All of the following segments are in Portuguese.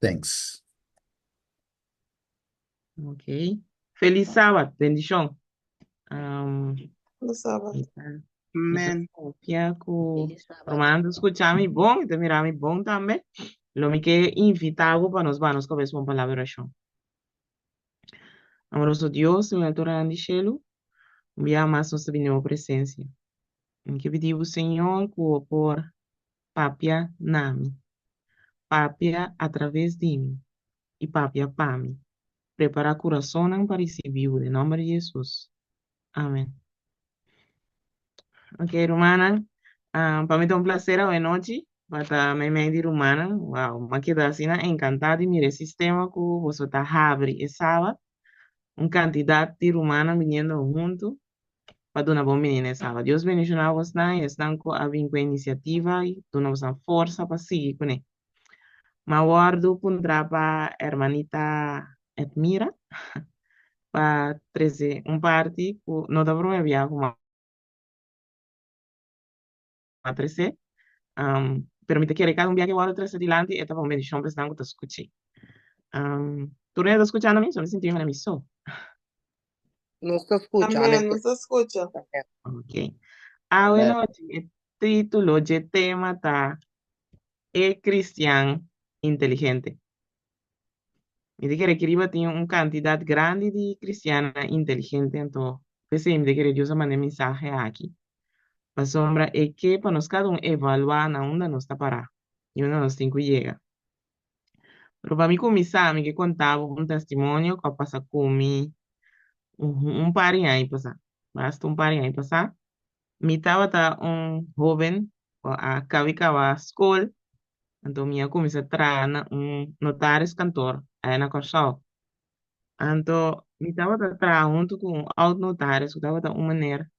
Thanks. Ok. Feliz sábado, bendición. Um, No sábado. ita Amen. confia com Feliz sábado. Romano escuchar-me bom, e mirar-me bom também. Lo me que invitado para nos vanos com uma palavra de oração. Amoroso Deus, em altura grande cielo, envia mais nossa vinda presença. Em que pedimos, Senhor, por papia nami, papia através de mim, e papia para mim. Prepara coração para receber, em nome de Jesus. Amém. Ok, Romana, para mí es un placer hoy noche, para mí me di Romana, wow, me quedé así encantada de mirar el sistema que vos está abre sábado, un cantidad de Romana viniendo junto, para una buena menina sábado. Dios bendiga a vos, y están con a iniciativa y una fuerza para seguir con él. Me guardo para hermanita Edmira, para 13, un party, no te promovía como a 13. Permite que cada un viaje guarda tres adelante y esta bomba de chambres que te escuché. ¿Tú no estás escuchando a mí? Solo sentí en mi so. No se escucha, Amén, no se escucha. Ok. Ah, Amen. bueno, el título, el tema está el cristiano inteligente. Me dice que escriba tiene una cantidad grande de cristianas inteligentes, entonces, pues sí, me dice que Dios manda mensaje aquí. La sombra es que para nos cada uno evaluar a dónde nos está para y uno nos tiene que llegar. Pero para mí, con mis amigos, que contaba un testimonio que pasa con mi un par de años pasar. Basta un par de años pasar. Mi estaba un joven, acaba de acabar escola, então minha comecei a trabalhar um notário cantor aí na Corsol. Então, me estava trabalhando junto com outros notários, que estava de uma maneira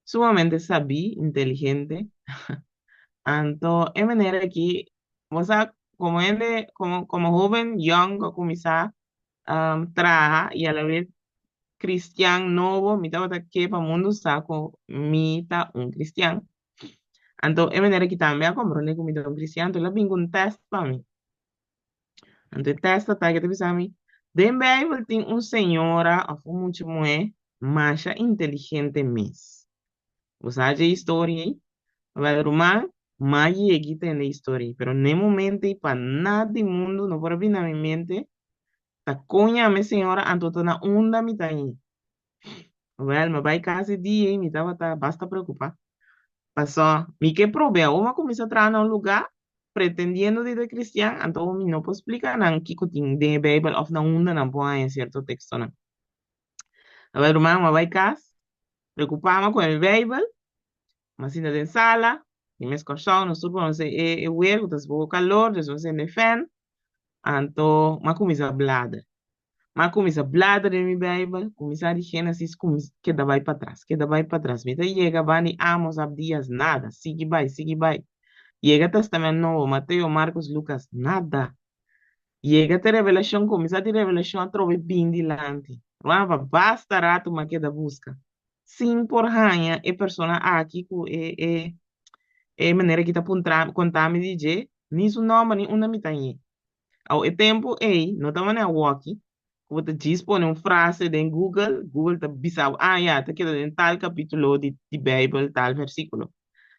sumamente sabia, inteligente. Então, é maneira que, você, como ele, como jovem, young, começar a trabalhar e a la vez cristiano novo, mi estaba que para mundo saco, mi ta un cristiano. Então, é maneira que também a compreender como um cristiano, então, ela vem com um teste para mim. Então, o teste tá que te bisa mim. Den Bible tem um senhora, a muito mulher, macha inteligente mesmo. Você sabe a história aí? Vai rumar, mas aqui tem a história. Pero no momento, para nada do mundo, não pode vir na minha mente, tá conha a minha senhora, então, tá na onda me tá aí. Well, me vai casa dia, me tava tá basta preocupar. Passou, me que problema, uma começa a entrar num lugar pretendiendo de cristiano, então me não pode explicar não que tem de Bible of na onda não põe em certo texto não. A ver, irmão, me vai casa, preocupamos com o Bible, mas ainda tem sala, e me escorchou, nós tudo não sei, é o das boa calor, nós não de fan, então, mas começa a falar. Mas começa a bladder em minha Bíblia, começa a Gênesis, que dá vai para trás, que dá vai para trás. Então, chega, Bani, Amos, Abdias, nada, sigue vai, sigue vai. Chega Testamento Novo, Mateus, Marcos, Lucas, nada. Chega a revelação, começa a ter revelação a trover bem dilante. Rava, basta rato, mas que dá busca. Sim, por ranha, é persona aqui, é maneira que está contando, me dizer, nisso não, mas uma mitanha. Ao tempo, ei, não estava na walkie. Você dispõe uma frase em Google, Google está bisau, já, está quedando em tal capítulo de Bible, tal versículo.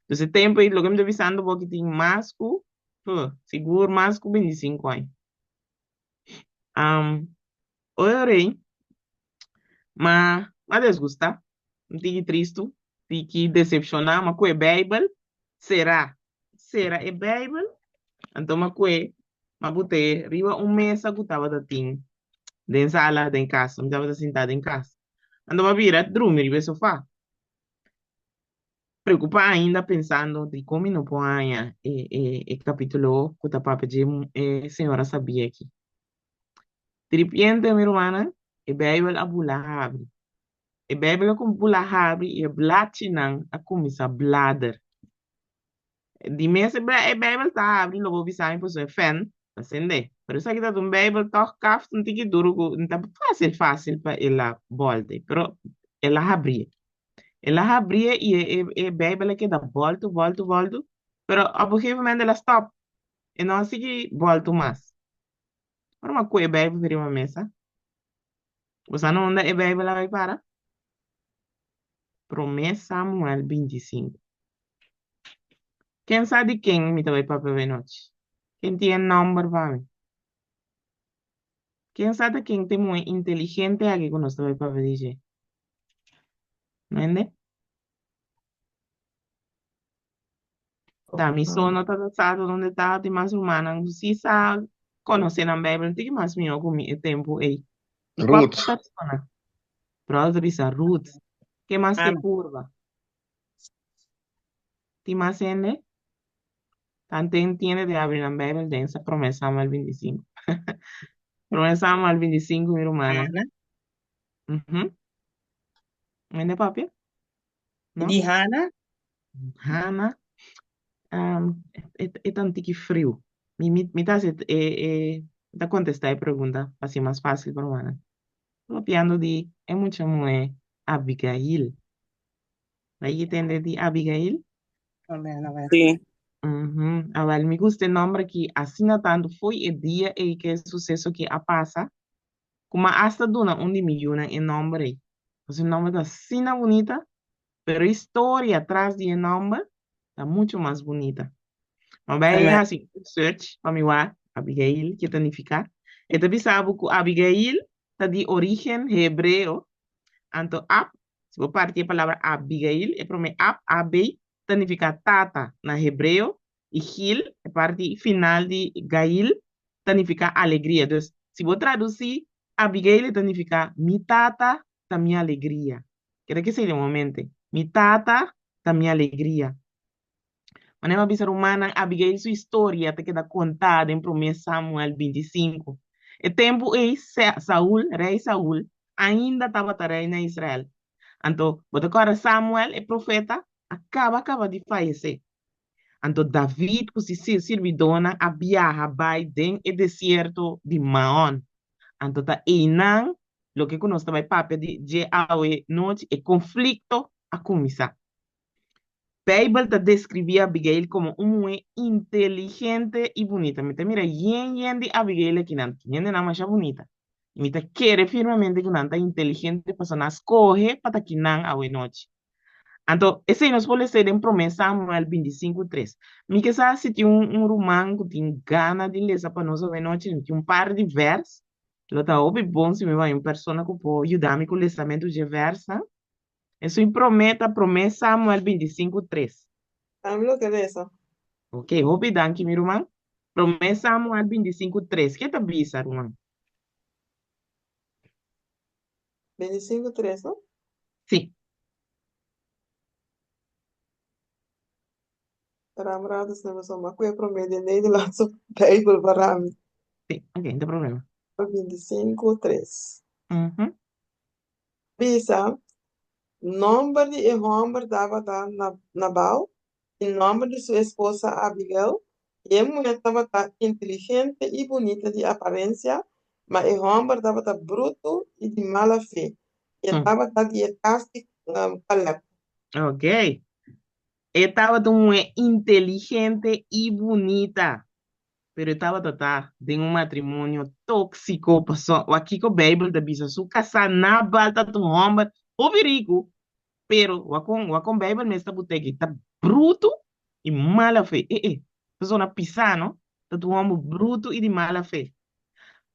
Então, esse tempo, lo que me está avisando, porque tem mais que, seguro, mais que 25 anos. Orei, mas desgusta, não tem triste, tem que decepcionar, mas com a Bible, será? Será a Bible? Então, mas botei, riba mesa que estava da tim. Den sala, den casa, me estava sentado em casa. Andava a virar, dormir no sofá. Preocupada ainda pensando de como não põe o capítulo que o papo de senhora sabia aqui. De repente, minha irmã, a Bíblia a bula abre. A Bíblia com bula abre e a blatinang a começar a bladder. De mês a Bíblia está abre, logo bisai por ser fan, acende. Por isso aqui tá um Bíblia toca, não tem que duro, não tá fácil para ela volta, pero ela abria. Ela abria e Bíblia que dá volta, volta, volta, pero a um momento ela stop e não assim volta mais. Para uma coisa bem para uma mesa. Você não anda é bem lá vai para? Promessa Samuel 25. Quem sabe quem me vai para ver noite? Quem tem número para mim? Quem sabe quem tem muito inteligente aqui que nós vai para ver? Não é? Da mi sono stato stato onde está de mais humana, si sa conhecendo a Bíblia, tem mais minha com o tempo aí. E qual Ruth. persona? Pródrisa, Ruth. Que mais te Ana. curva? Ti mais ene? Tanto entiende de abrir a Bíblia de essa promessa Samuel 25. Promessa Samuel 25, minha irmã. Ana. Uhum. Ende papi? Di Não? Hana. Hannah. É tanto que frio. Me tá tá contestar a pergunta, para ser mais fácil para mim. Copiando de, é muito é Abigail. Aí entende de Abigail? Sim. Uhum. Agora, me gusta o nome que assina tanto foi o dia e que sucesso que a passa, como hasta dona onde me yuna em nome. O nome da assina bonita, pero a história atrás do nome está muito mais bonita. Mas vai Amen. assim, search para mim lá, Abigail, que significa. E também sabe que Abigail está de origem hebreu. Anto ap, se vou partir a palavra Abigail, é para mim ap, abei, significa tata na hebreu, e Gil, é parte final de Gail, significa alegria. Então, se vou traduzir, Abigail significa mi tata, da minha alegria. Quero que seja um momento. Mi tata, da minha alegria. Manema bisa humana, Abigail, sua história te queda contada em 1 Samuel 25. O tempo em Saul, rei Saul, ainda estava rei na Israel. Então, bota agora Samuel, é profeta, acaba de falecer. Então, David, com se servidona, a viaja vai dentro do deserto de Maon. Então, tá Einan, lo que nós vai papel de awe noite, é conflito a começar. Bible te describía a Abigail como una mujer inteligente y bonita. Mira, yen de Abigail aquí nanti, yen de nama bonita. Y mira, quiere firmemente que nanta inteligente persona escoge para que nan a noche. Entonces, ese nos puede ser en promesa Samuel 25:3. Mi que sabe si tiene un román que tiene ganas de leer para nos a noche, tiene un par de vers. Lo está obvio bom se me va una persona que puede ayudarme con el lançamento de versa. Eso promesa Samuel 25:3. Sabe lo que es eso? Ok, hope danke, mi irmão. Promessa Samuel 25:3. Que te avisa, irmão? 25:3, ¿no? Sim, Ramrados na nossa uma coisa promedio nem de lá so Bible para mim. sim. Ok, não tem problema. 25:3. Uhum. Bisa, nombre de hombre dava da Nabal, e nome de sua esposa Abigail, e a mulher estava inteligente e bonita de aparência, mas o homem estava bruto e de mala fé. E estava de castigo, Caleb. Ok. Estava tão inteligente e bonita, pero estava tata de um matrimônio tóxico. Passou aqui com a Bíblia da bisa, su casar na balta do homem, o rico, pero o Bíblia me está botando está bruto e mala fé. Pessoa pisano, tá um homem bruto e de mala fé.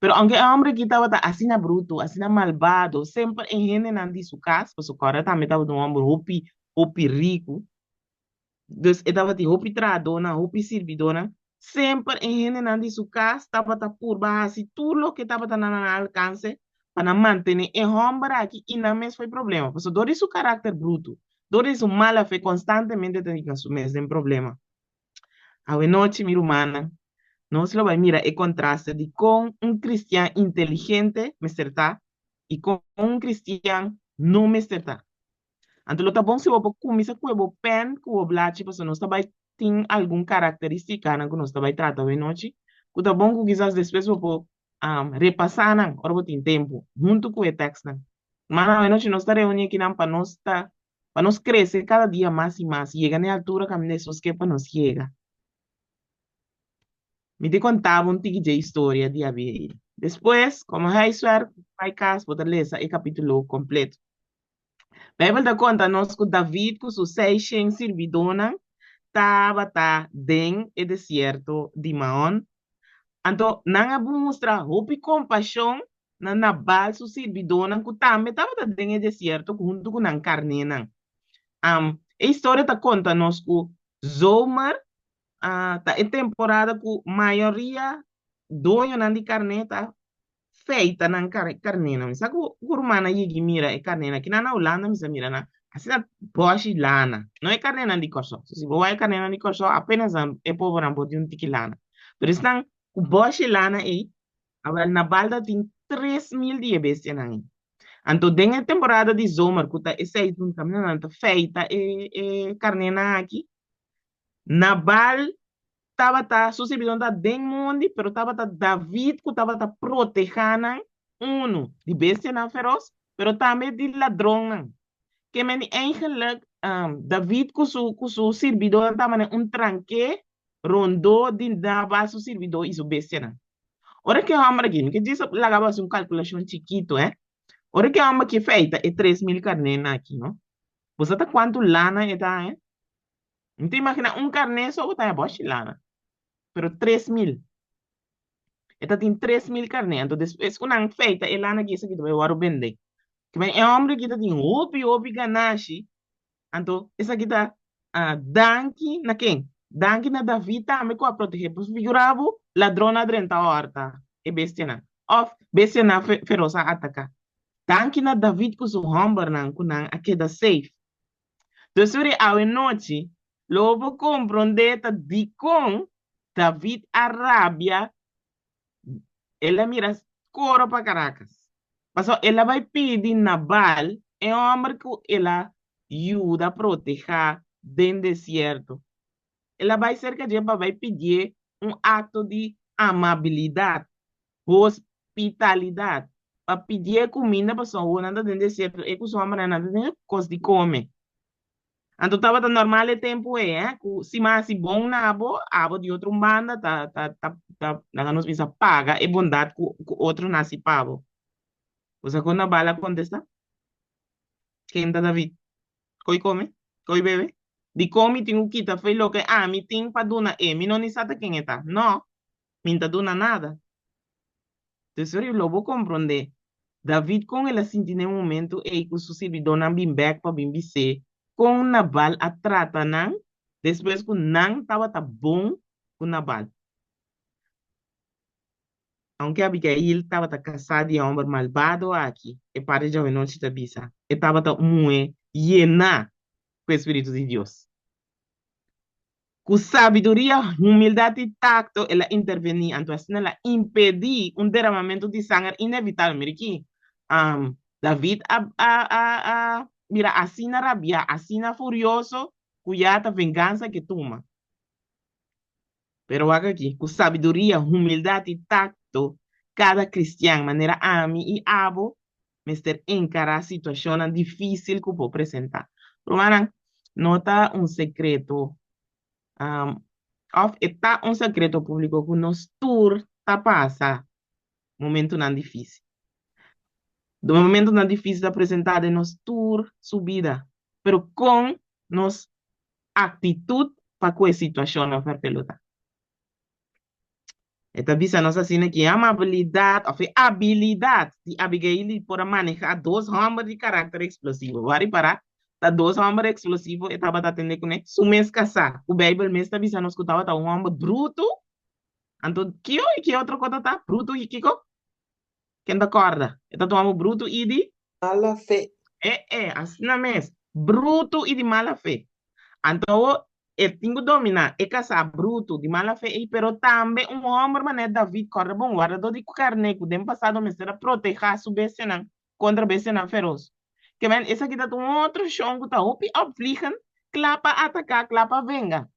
Pero aunque el hombre que estaba así na bruto, así na malvado, siempre en gente nandi su casa, pues su cara también estaba un hombre hopi rico, dus estaba de hopi tradona, hopi servidona, siempre en gente nandi su casa, estaba por bajar así todo lo que estaba tan al alcance para mantener el hombre aquí y nada más fue problema, pues dore su carácter bruto, dore su mala fe constantemente tenía su mes en problema. A noche, mi humana, no se lo va a mirar el contraste de con un cristiano inteligente, me certa, y con un cristiano no me certa. Antes lo tá bom se você começa com o pen, com o black, porque nós também tem alguma característica que nós também trata bem noite. Que tá bom que quizás depois você repassar, não, ora você tem tempo, junto com o texto. Mas na noite nós está reunindo aqui para nós crescer cada dia mais e mais, chega na altura que a mensagem que para nós chega. Me te contaba un tique de historia de Abigail. Después, como hay suerte, hay caso, poder leer el capítulo completo. Bíblia da conta nós que David com seus 600 servidores estava dentro do deserto de Maon. Então, não mostrar roupa compaixão na Nabal, seu servidor, que também estava dentro do deserto junto com a carne. A história está conta nós que Zomer tá em temporada que a maioria dono de carne tá feita na carnena. Sa ko kurmana yigi mira e carnena kina na Holanda misa mira na asina boshi lana. No e carnena di corso. So, si boa e carnena di corso apenas e povo na bodi un tiki lana. Pero están ku boshi lana e awel na balda tin 3.000 die bestia na ngi. Anto dengue temporada di zomer kuta e sei tun kamna na feita e carnena aqui. Na bal estava su servidor tá den mundo, pero estava David que estava protegendo de bestia na feroz, pero também de ladrão não. Que men eigenlijk David com su servidor estava tranque rondou de dava su servidor e su bestia não. Ora que homem aqui, que diz lagava um calculação chiquito, Ora que homem que feita é 3.000 carne aqui, não? Você tá quanto lana é tá, Então imagina carne só botar a bosta lana. Pero 3.000. Esta tem 3.000 carne. Então, depois, quando feita, ela não quis que eu vou vender. Que é homem que tem opi ganache. Então, essa aqui tá danke na quem? Danke na David também com a proteger. Pois figuravo, ladrona drenta horta. E bestia na. Of, bestia na feroz a atacar. Danke na David com seu homem na kunang aqueda safe. Então, sobre a noite, logo compreender de com David Arabia ela mira coro para Caracas. Mas ela vai pedir na Bal, é um homem que ela ajuda a proteger dentro do deserto. Ela vai cerca de vai pedir ato de amabilidade, hospitalidade, para pedir comida para pessoa dentro do deserto, e que o homem não tem coisa de comer. Então, estava normal o tempo, se mais bom na abo de outro banda, nós precisa paga, é bondade que outro nasce pago. Você quando a bala contesta, quem está David? Coi come? Coi bebe? De come tem o que tá feio que, me tem para dona mi não sabe quem está. Não, me tá dona nada. Então, eu lobo compreender. David com ela sentir no momento, que o servidor não bem back para bem ser, com Nabal a trata não, depois que não estava bom com Nabal. Aunque Abigail estava casada de um homem malvado aqui, e para já não se bisa, estava muito llena com o Espírito de Deus. Com sabedoria, humildade e tacto, ela intervenia, então assim ela impedia derramamento de sangue inevitável. Mira aqui, David mira, assim na rabia, assim na furioso, cuidado a vingança que toma. Pero aqui, com sabedoria, humildade e tacto, cada cristiano, maneira ami e abo, mister encarar a situação difícil que pode apresentar. Romana, nota segredo, of está segredo público que nos tour tá passa momento não difícil. Do momento não difícil de apresentar de nos tour subida, pero com nos atitude para com a situação não fer pelota. Esta bisa nos ensina que amabilidade, ou habilidade de Abigail para manejar dois homens de caráter explosivo. Vari para dois homens explosivos e estava atendendo com ele. Sumês casar. O Bible mesmo está bisa nos que estava um homem bruto. Então, que outra coisa tá? Bruto e Kiko? Quem da corda? Está um homem bruto e de? Mala fé. Assim mesmo. Bruto e de mala fé. Então, eu tenho que dominar, casar bruto, de mala fé, pero também homem, mané David, corre bom, guardador de carne, que tem passado, mas será proteger sua bestia contra a bestia feroz. Que men, essa aqui tá outro chão que tá afligen, clapa atacar, clapa venga.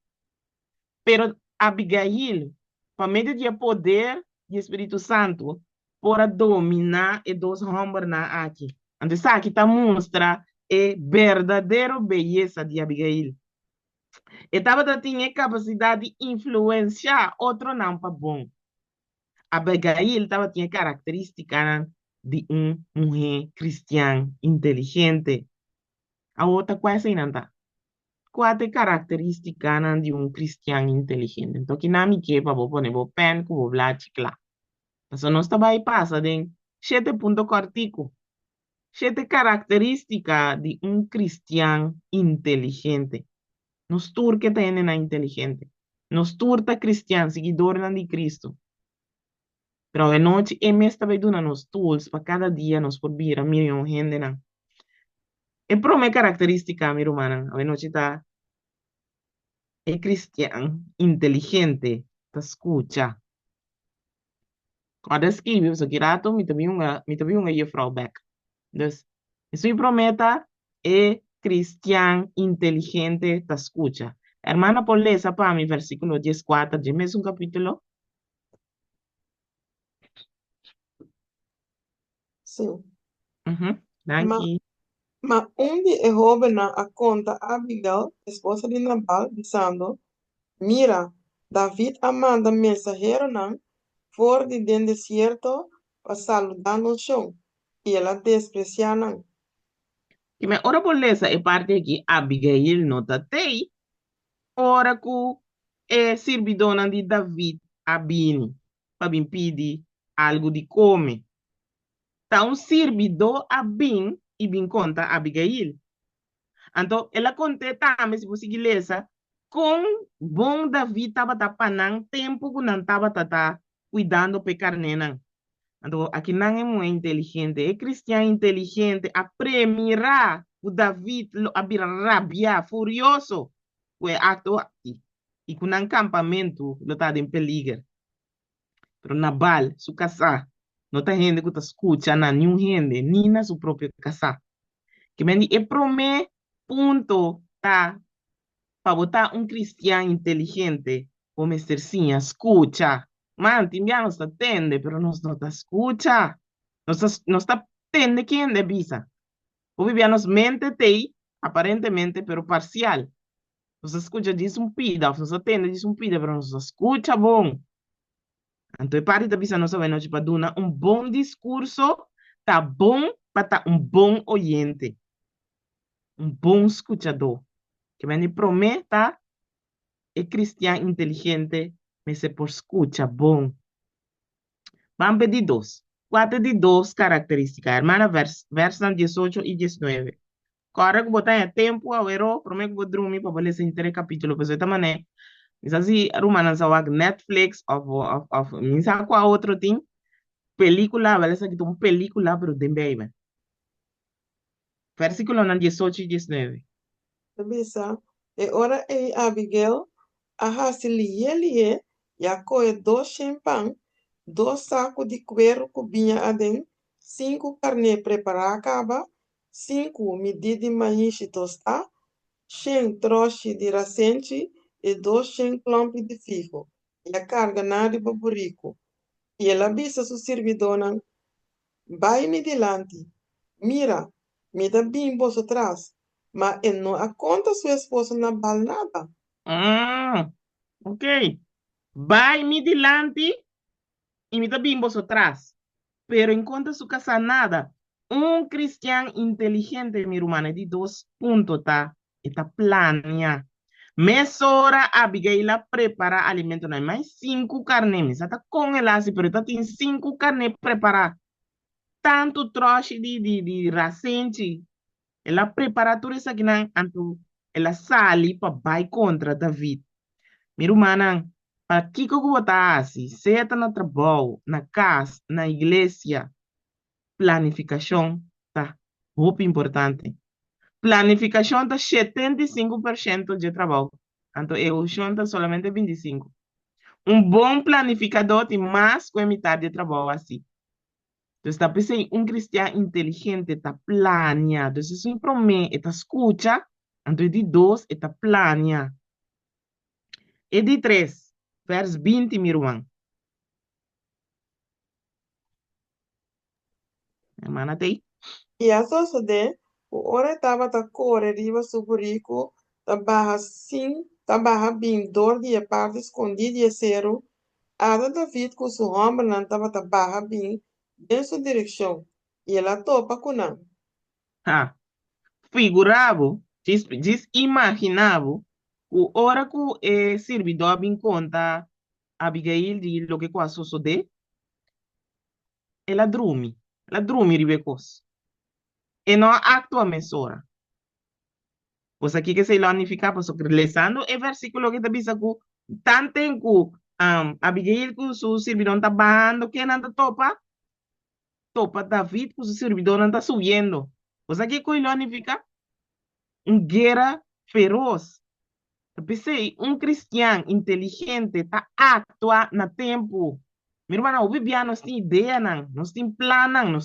Pero Abigail, para meio de poder e Espírito Santo, para dominar e dos homens na aqui. Então, essa aqui tá mostra a verdadeira beleza de Abigail. Estaba tinha capacidade de influenciar outro não para bom. Abigail estava tinha característica de mulher cristã inteligente. A outra quase não tá. Quatro características de cristão inteligente. Então, que não me quepa, vou poner o pen, que vou falar lá. Então, nós estamos aí passa de 7 pontos cortico. 7 características de cristão inteligente. Nos turque tienen na inteligente. Nos turta cristiano, seguidor de Cristo. Pero de noche, me está dando nos tools para cada día nos por vir a milhão gente na. É pro me característica, mi hermana. A noche está é cristiano, inteligente, te escucha. Quando escreve, so kirato, mi tabi unga juffrouw back. Dus, isso prometa é cristiano, inteligente, te escucha. Hermana, por lesa para mi versículo 14, de mesmo capítulo. Sim. Dank Ma, je. ma onde Jehová a conta a Abigail, esposa de Nabal, dizendo, mira, David manda mensajero não for de den desierto para saludar no chão, e ela desprecia não. Que me ora por lesa é parte que Abigail nota tei, ora ku é servidona de David abini, para bim pedir algo de comer. Tá um servidor abin e bim conta Abigail. Então, ela conta também, se você lesa, com bom David tava tapanang tempo que não tava tata cuidando pe carnena. Então, aqui não é muito inteligente, é cristiano inteligente, a premirar o David abrir rabia, furioso, o acto aqui. E com um acampamento, lo está em perigo. Pero Nabal, su casa, não está gente que está escuta na nenhum gente, nem na sua própria casa. Que me é prome ponto, tá, para botar cristiano inteligente, como ser sim, escucha. Man, timbiano nos atende, pero nos no te escucha. Nos está atende quien de visa. O vivianos mente te, aparentemente, pero parcial. Nos escucha diz pida, nos atende diz pida, pero nos escucha bom. Então, parte da visa nos vai para dar bom discurso, tá bom para tá bom oyente, bom escuchador. Que me prometa é cristiano inteligente, mas se por escucha bom. Vamos pedir dos. Quatro de dos características. Hermana, versan 18 e 19. Agora que botar em tempo, eu prometo que vou dormir para ler esse capítulo. Pois eu também, mas assim, rumana sa wag Netflix minsa qual outro tem película, vale essa que tem película, pero tem bem. Versículo 18 e 19. Bisa, e ora e Abigail, a hasiliye, ya coe 2 champagne, 2 sacos de cuero cubinha adem, 5 carne preparada acaba, 5 medidas de maíz tostar, 100 trouxas de racente e 200 clumpes de figo, e a carga nada de baburico. E ela disse a sua servidora, vai-me delante, mira, me dá bimbo atrás, mas ele não a conta sua esposa na bal nada. Ok. Vai me delante e me dá bimbos atrás. Pero enquanto su casa nada, cristiano inteligente, mi hermana, de 2 puntos, está planea. Mesora Abigail prepara alimento, no hay más 5 carnes, está con el así, pero está tiene 5 carnes preparadas. Tanto troche de racente, ela prepara tudo isso aqui, anto ela sali para vai contra David. Minha irmã, para que eu vou estar assim, seja no trabalho, na casa, na igreja, planificação tá muito importante. Planificação está 75% de trabalho. Então, eu junto somente 25%. Bom planificador tem mais que a metade de trabalho assim. Então, está pensando cristiano inteligente, está planeado. Então, se promete, está escuta, então, de 2, está planeado. E de 3, verso 20, meu irmão. Hermana, tem? E a soça de, o ora estava a correr riba suburico, trabalha sim, trabalha bem, dor de parte escondida e zero. Ada David com sua homem não estava trabalha bem, em sua direção. E ela topa com não. Ha, figuravo, diz imaginavo, o hora que o servidor vem conta Abigail de lo que quase sucede, ela drumi ribecos. E não actua mesora. Pues aqui que se lo significa, pues lesando el versículo que te dice que tanto en que Abigail que su servidor está bajando, que nada topa David que su servidor está subiendo. Pues aqui que lo significa guerra feroz. Pensei, cristiano inteligente está actua na tempo. Meu irmão, o Bíblia não tem ideia, não tem plano, não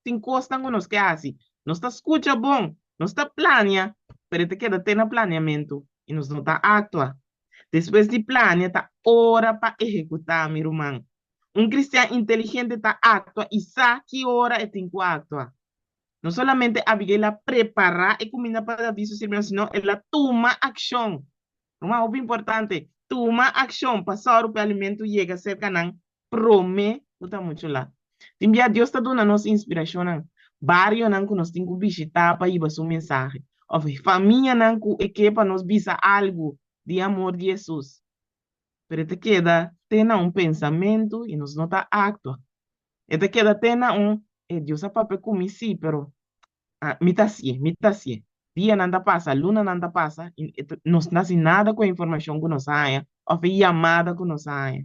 tem costa que nos que assim. Não está escuta bom, não está planeia, pero te queda ter no planeamento e nos não está actua. Depois de planear, está hora para executar, meu irmão. Cristiano inteligente está actua e sabe que hora é tem que actuar. Não somente Abigail prepara e combina para aviso, sino ela toma ação. Uma obra importante. Toma ação. Passar o alimento chega cerca não. Prome. Está muito lá. Timbia Deus está dando a nossa inspiração. Barrio não que nós temos que visitar para ir a mensagem. Ou família não que para nós visitar algo de amor de Jesus. Pero te queda ter pensamento e nos nota acto. E te queda ter Deus a papel comigo sim, pero mita sie. Dia nanda passa, luna nanda passa, não nasce nada com a informação que nos haya, ou foi chamada que nos haya.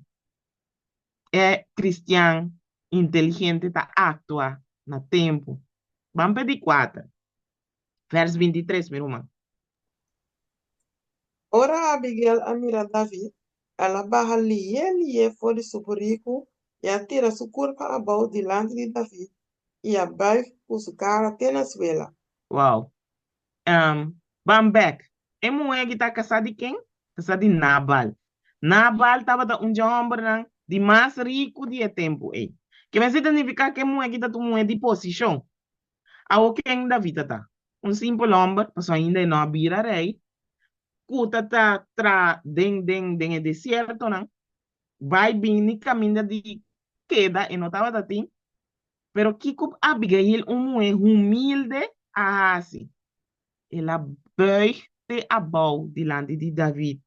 É cristiano, inteligente, tá actua na tempo. Vamos pedir 4. Verso 23, meu irmão. Ora Abigail amira David, ela barra lie fora de superico e atira sua curva abaixo diante de David e abai com sua cara até na suela. Uau. Bambek. É mulher que tá casada de quem? Casada de Nabal. Nabal estava um homem de mais rico de tempo. Que vai significar que mulher que tá mulher de posição. A o que ainda vida tá. Simples homem, mas ainda não vira rei. Kuta tá den deserto, não. Vai bem no caminho de queda e não estava assim. Pero Kiko Abigail, mulher humilde, assim. Ela buigde abaixo diante de David.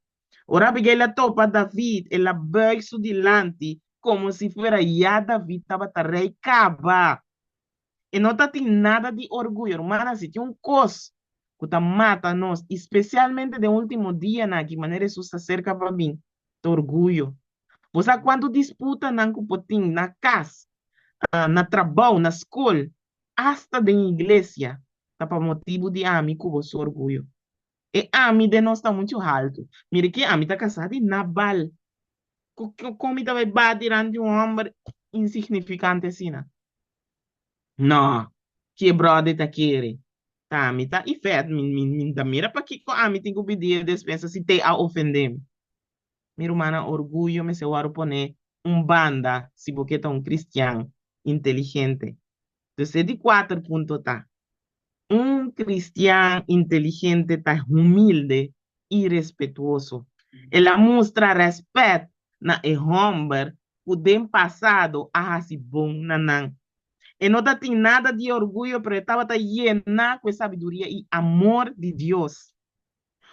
Ora Abigail topa David, ela buigde diante como se fuera ya David estava rei caba. E não tem nada de orgulho, hermana, se tem cos que tá mata nós, especialmente de último dia, na que maneira isso se acerca para mim, de orgulho. Você quando disputa na cupotim, na casa, na trabalho, na escola, hasta de igreja, tá para motivo de amigo, você orgulho. E ami de nós está muito alto. Mire que ami está casado e Nabal. Como está vai bater ante homem insignificante assim, né? Não. Que brother tá querendo. Tá, ami tá. E fed, da mira para que ami tem que pedir despensa se te a ofender. Minha irmã, orgulho me se vai poner banda se porque tá cristiano inteligente. Então, de 4 pontos tá. Cristiano inteligente tá humilde e respetuoso. Ela mostra respeito na homem o dem passado a si bom nanan. E não tem nada de orgulho, pero estava llena com sabedoria e amor de Deus.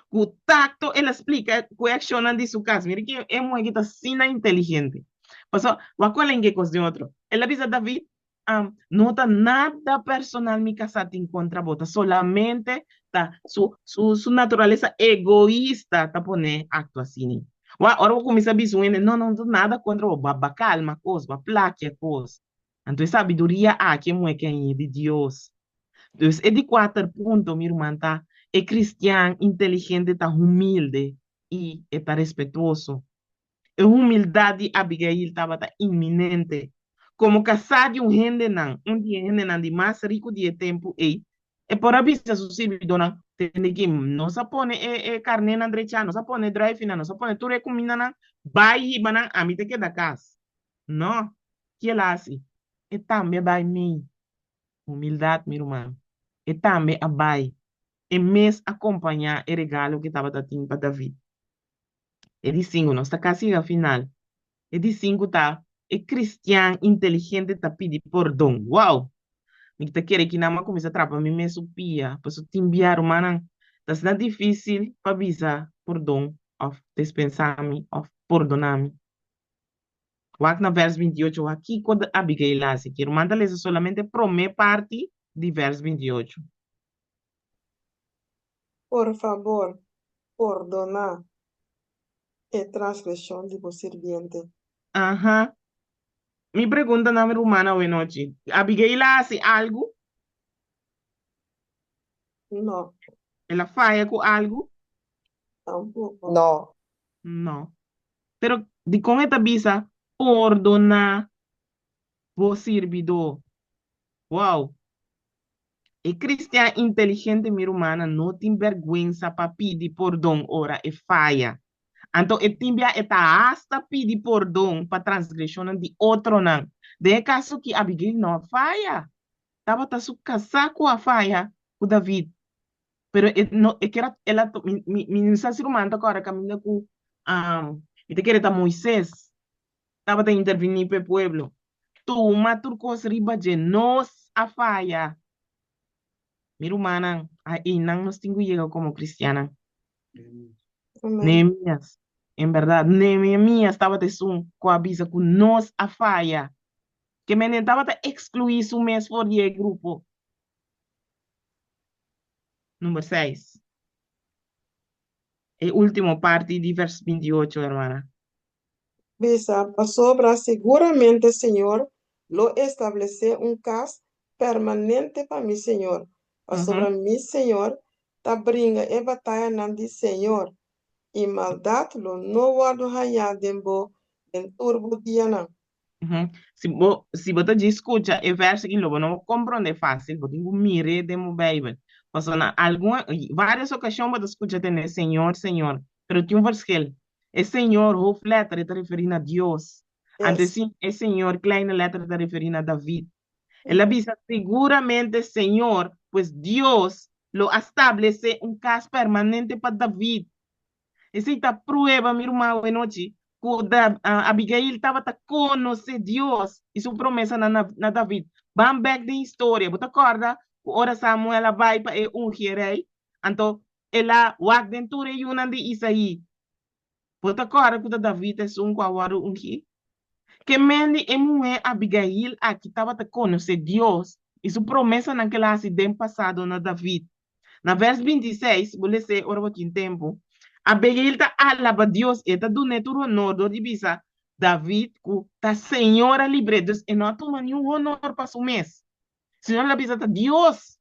O tacto, ela explica, coacciona de sua casa. Mira que é uma que está sina inteligente. Pasó, qual é que de outro? Ela diz a David, não está nada personal me casar em contra bota, solamente tá, su natureza egoísta tá poner acto assim. Agora vou começar a dizer, não nada contra o baba calma, coisa, plaque, coisa. Então, sabedoria aqui é que é de Deus. Então, é de 4 pontos, minha irmã, tá? É cristiano, inteligente, tá humilde e está respetuoso. A humildade Abigail estava tá iminente. Como casar de gente não, dia gente não de mais rico de tempo e por avisa su servidor não, tem que não se pone carne na derecha, não se pone drive não se pone tudo comida não, vai e banan a mim te queda casa. Não, que ela assim. E também vai mim. Humildade, meu irmão. E também a vai. e mes acompanhar o regalo que estava dando para David. E de cinco, não está quase ao final. E de cinco tá, e cristiano inteligente tá pedir perdão. Uau! Me tá querendo que não começa a trapar me me supia, para te enviar mana. Tá sendo difícil para avisar perdão, of dispensar-me, of perdonar-me. Wak na verso 28, aqui quando Abigail lá, se quer manda ler solamente a primeira parte de verso 28. Por favor, perdonar a transgresión de vos sirviente. Ajá. Mi pregunta na humana hoy noche. Abigail hace algo, No, ela falla con algo, tampoco. No. no. Pero de con esta visa, perdona vos servidor. Wow. E cristiano inteligente, mi humana, no tem vergüenza para pedir perdão ora e falha. Então, e timbia eta hasta pedir perdão para transgressão de outro não. De caso que Abigail não falha. Estava tá su casar com a falha com David. Pero no, que era, ela, mi ser humano agora caminha com, e te querer tá Moisés. Estava a intervenir para o pueblo. Tu, maturcos riba de nós a falha. Mira, humana, y no nos tengo llegado como cristiana. Amén. Nehemías, en verdad, Nehemías estaba de su coavisa con nos a falla. Que me estaba de excluir su mes por el grupo. Número 6. El último parte de verso 28, hermana. Visa, sobra seguramente, Señor, lo establece un cas permanente para mi Señor. Sobre mi Señor, ta bringa e batalha nandi Señor. E maldad lo no guardo haya dembo en turbo diana. Se você escuta o verso que logo não compreende fácil, você tem que mirar de uma Bíblia. Mas na alguma, várias ocasiões você escuta tem Senhor, Senhor, pero tem um versículo. É Senhor, hof letra está referindo a Deus. Antes Yes. sim, é Senhor, kleine letra está referindo a David. Ela diz seguramente Senhor, pois Deus lo establece um caso permanente para David. Essa prueba, mi hermano, noche, que Abigail estava a conhecer Deus e sua promessa na David. Vamos back da história. Você acorda? Ora Samuel vai para ungir rei. Então, ela wag dentro de uma de Isaí. Você acorda que David é um quawaro ungir? Que mende é mulher Abigail aqui estava a conhecer Deus e sua promessa naquela acidente passado na David. Na verso 26, vou ler ora um tempo. Abigail ta alaba Dios eta do neturo honor do divisa David ku ta senhora libre Deus e não toma nenhum honor para su mês. Senhora la bisa ta Dios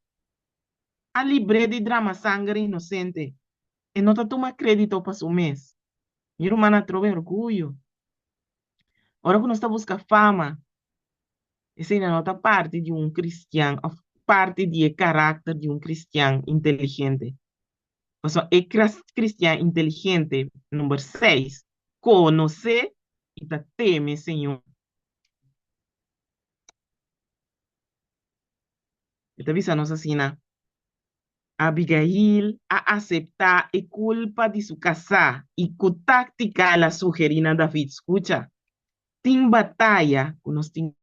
a libre de drama sangre inocente e não ta toma crédito para su mês. Mi hermana trove orgulho. Ora que nós está buscando fama, essa ainda não está parte de um cristiano, parte de caráter de um cristiano inteligente. O sea, el cristiano inteligente, número 6, conoce y te teme, Señor. Esta avisa nos asina. Abigail a aceptar la culpa de su casa y con táctica la sugerina David. Escucha, tin batalla con los tin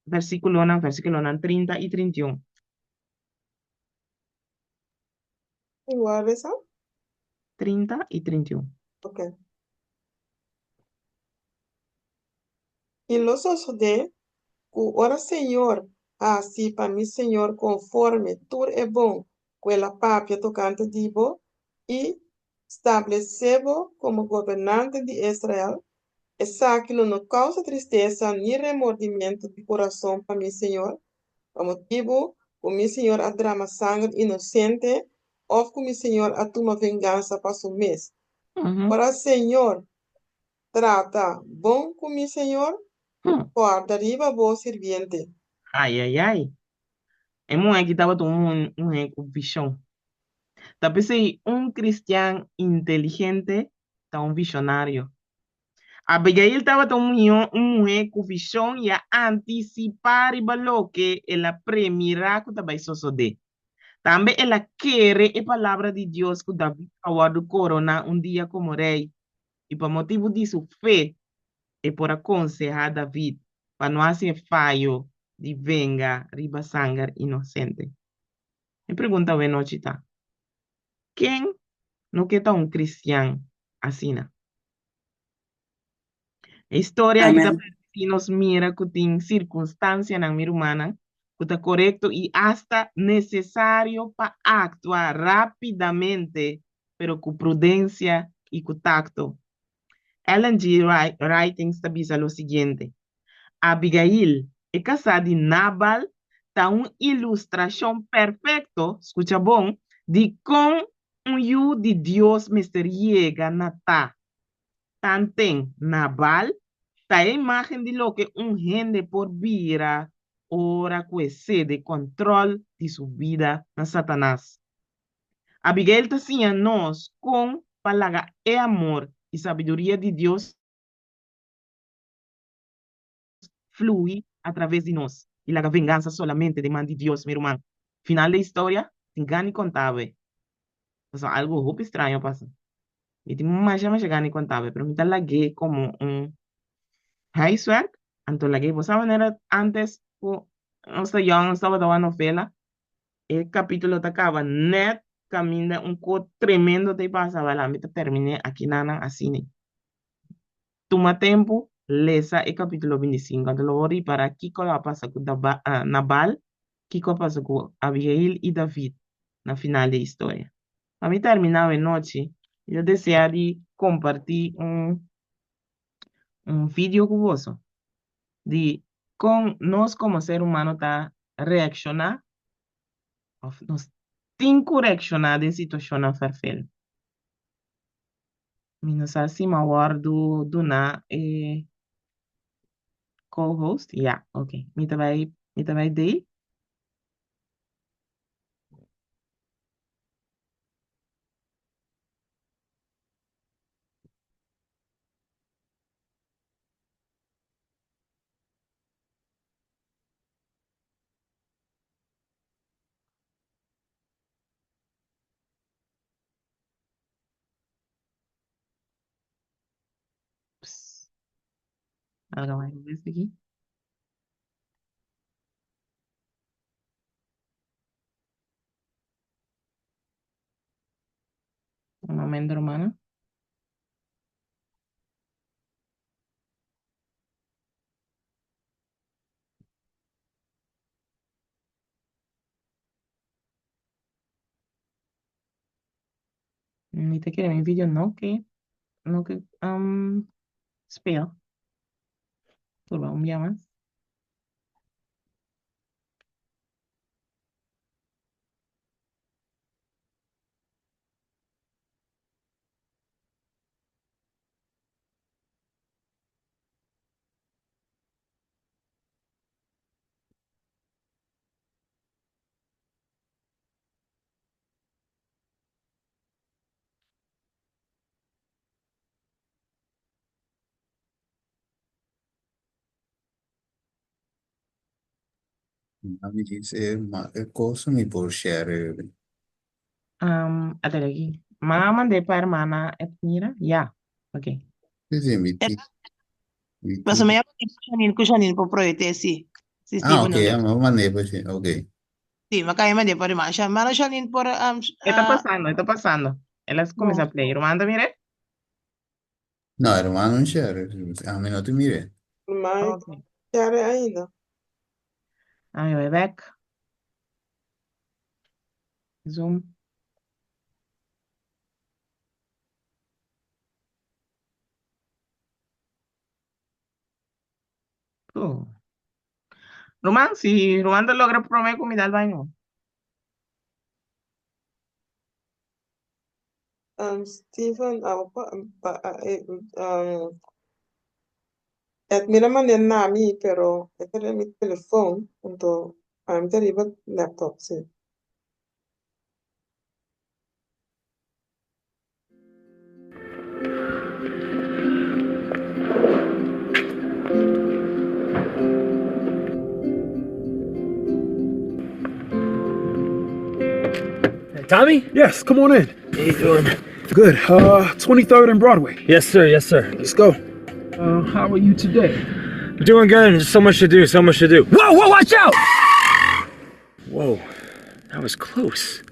versículo 30 y 31. Igual esa. 30 y 31. Ok. Y los osos de ora Señor, así para mi Señor, conforme tú es bom, que la papia tocante divo, y establecebo como gobernante de Israel, esa que no causa tristeza ni remordimiento de corazón para mi Señor, como motivo, con mi Señor a drama sangre inocente, o con mi Señor a toma venganza para su mes. Ora Señor, trata bom con mi Señor, guarda arriba vos sirviente. Ai, ai, ai. É muito que estava tomando um bichão. Tapi si un cristiano inteligente, está un visionario. Abigail estaba un mujer con visión y a anticipar y lo que ela premira que estaba suceder. También ela quiere la palabra de Dios que David awardó corona un día como rey. Y por motivo de su fe, y por aconsejar a David para no hacer fallo de venga riba sangre inocente. Me pregunta, bueno, chita, ¿quién no queda un cristiano así? Na? A história aqui Amén. nos mira que tem circunstância na vida humana que está correto e hasta necessário para actuar rapidamente, pero com prudência e com tacto. Ellen G. Writing estabiliza o seguinte: Abigail é casada de Nabal, está uma ilustração perfeita, escucha bom, de como um de Deus misteriega na tá. Tanten Nabal está a imagen de lo que un gente por vida ora que de control de su vida a Satanás. Abigail te nos con palabra e amor y sabiduría de Dios fluye a través de nos. Y la venganza solamente demanda de Dios, mi hermano. Final de historia, sin gana y contable. O sea, algo muy extraño pasa. Y tengo más llama llegar ni contable, pero me la gué como un Huiswerk, antologia. Você maneira antes, nós estava dando novela, e o capítulo acaba net caminha co tremendo te passava lá, me terminei aqui na assim. Toma tempo, lesa o capítulo 25, então eu para aqui que passa com Nabal, que passa com Abigail e David na final da história. Para mim terminar a noite, eu desejaria compartilhar vídeo com você. De con nos como ser humano está reaccionar of nos tinku reaccionar em situação farfel. Minus assim ma war do na co-host. Yeah, okay. Mi vai dei. Algo mais desse aqui. Um momento, hermana. Mi te quiere mi vídeo no que spell. Turba un día más. Mami dice, cosa mi può share? Até aqui. Mama de para hermana mira. Ya. Okay. Sì, Mas may ko siya nin po proyecto si Ah, Stephen ok, Ole. ma ne sì, ok. Sì, makaya man din pa rin siya. Mara siya nin por Está pasando, está pasando. Elas começa a play. Manda, mire. No, hermano, non share. A me no te mire. Mas Okay. quero ainda. Aí, vai back. Zoom. Oh. Román, si Román te logra prometer comida al baño. Stephen, mira manen nami, pero este es mi teléfono, entonces, te arriba laptop, sí. Tommy? Yes, come on in. How you doing? Good. 23rd and Broadway. Yes, sir. Yes, sir. Let's go. How are you today? Doing good. There's so much to do. So much to do. Whoa! Whoa! Watch out! Whoa, that was close.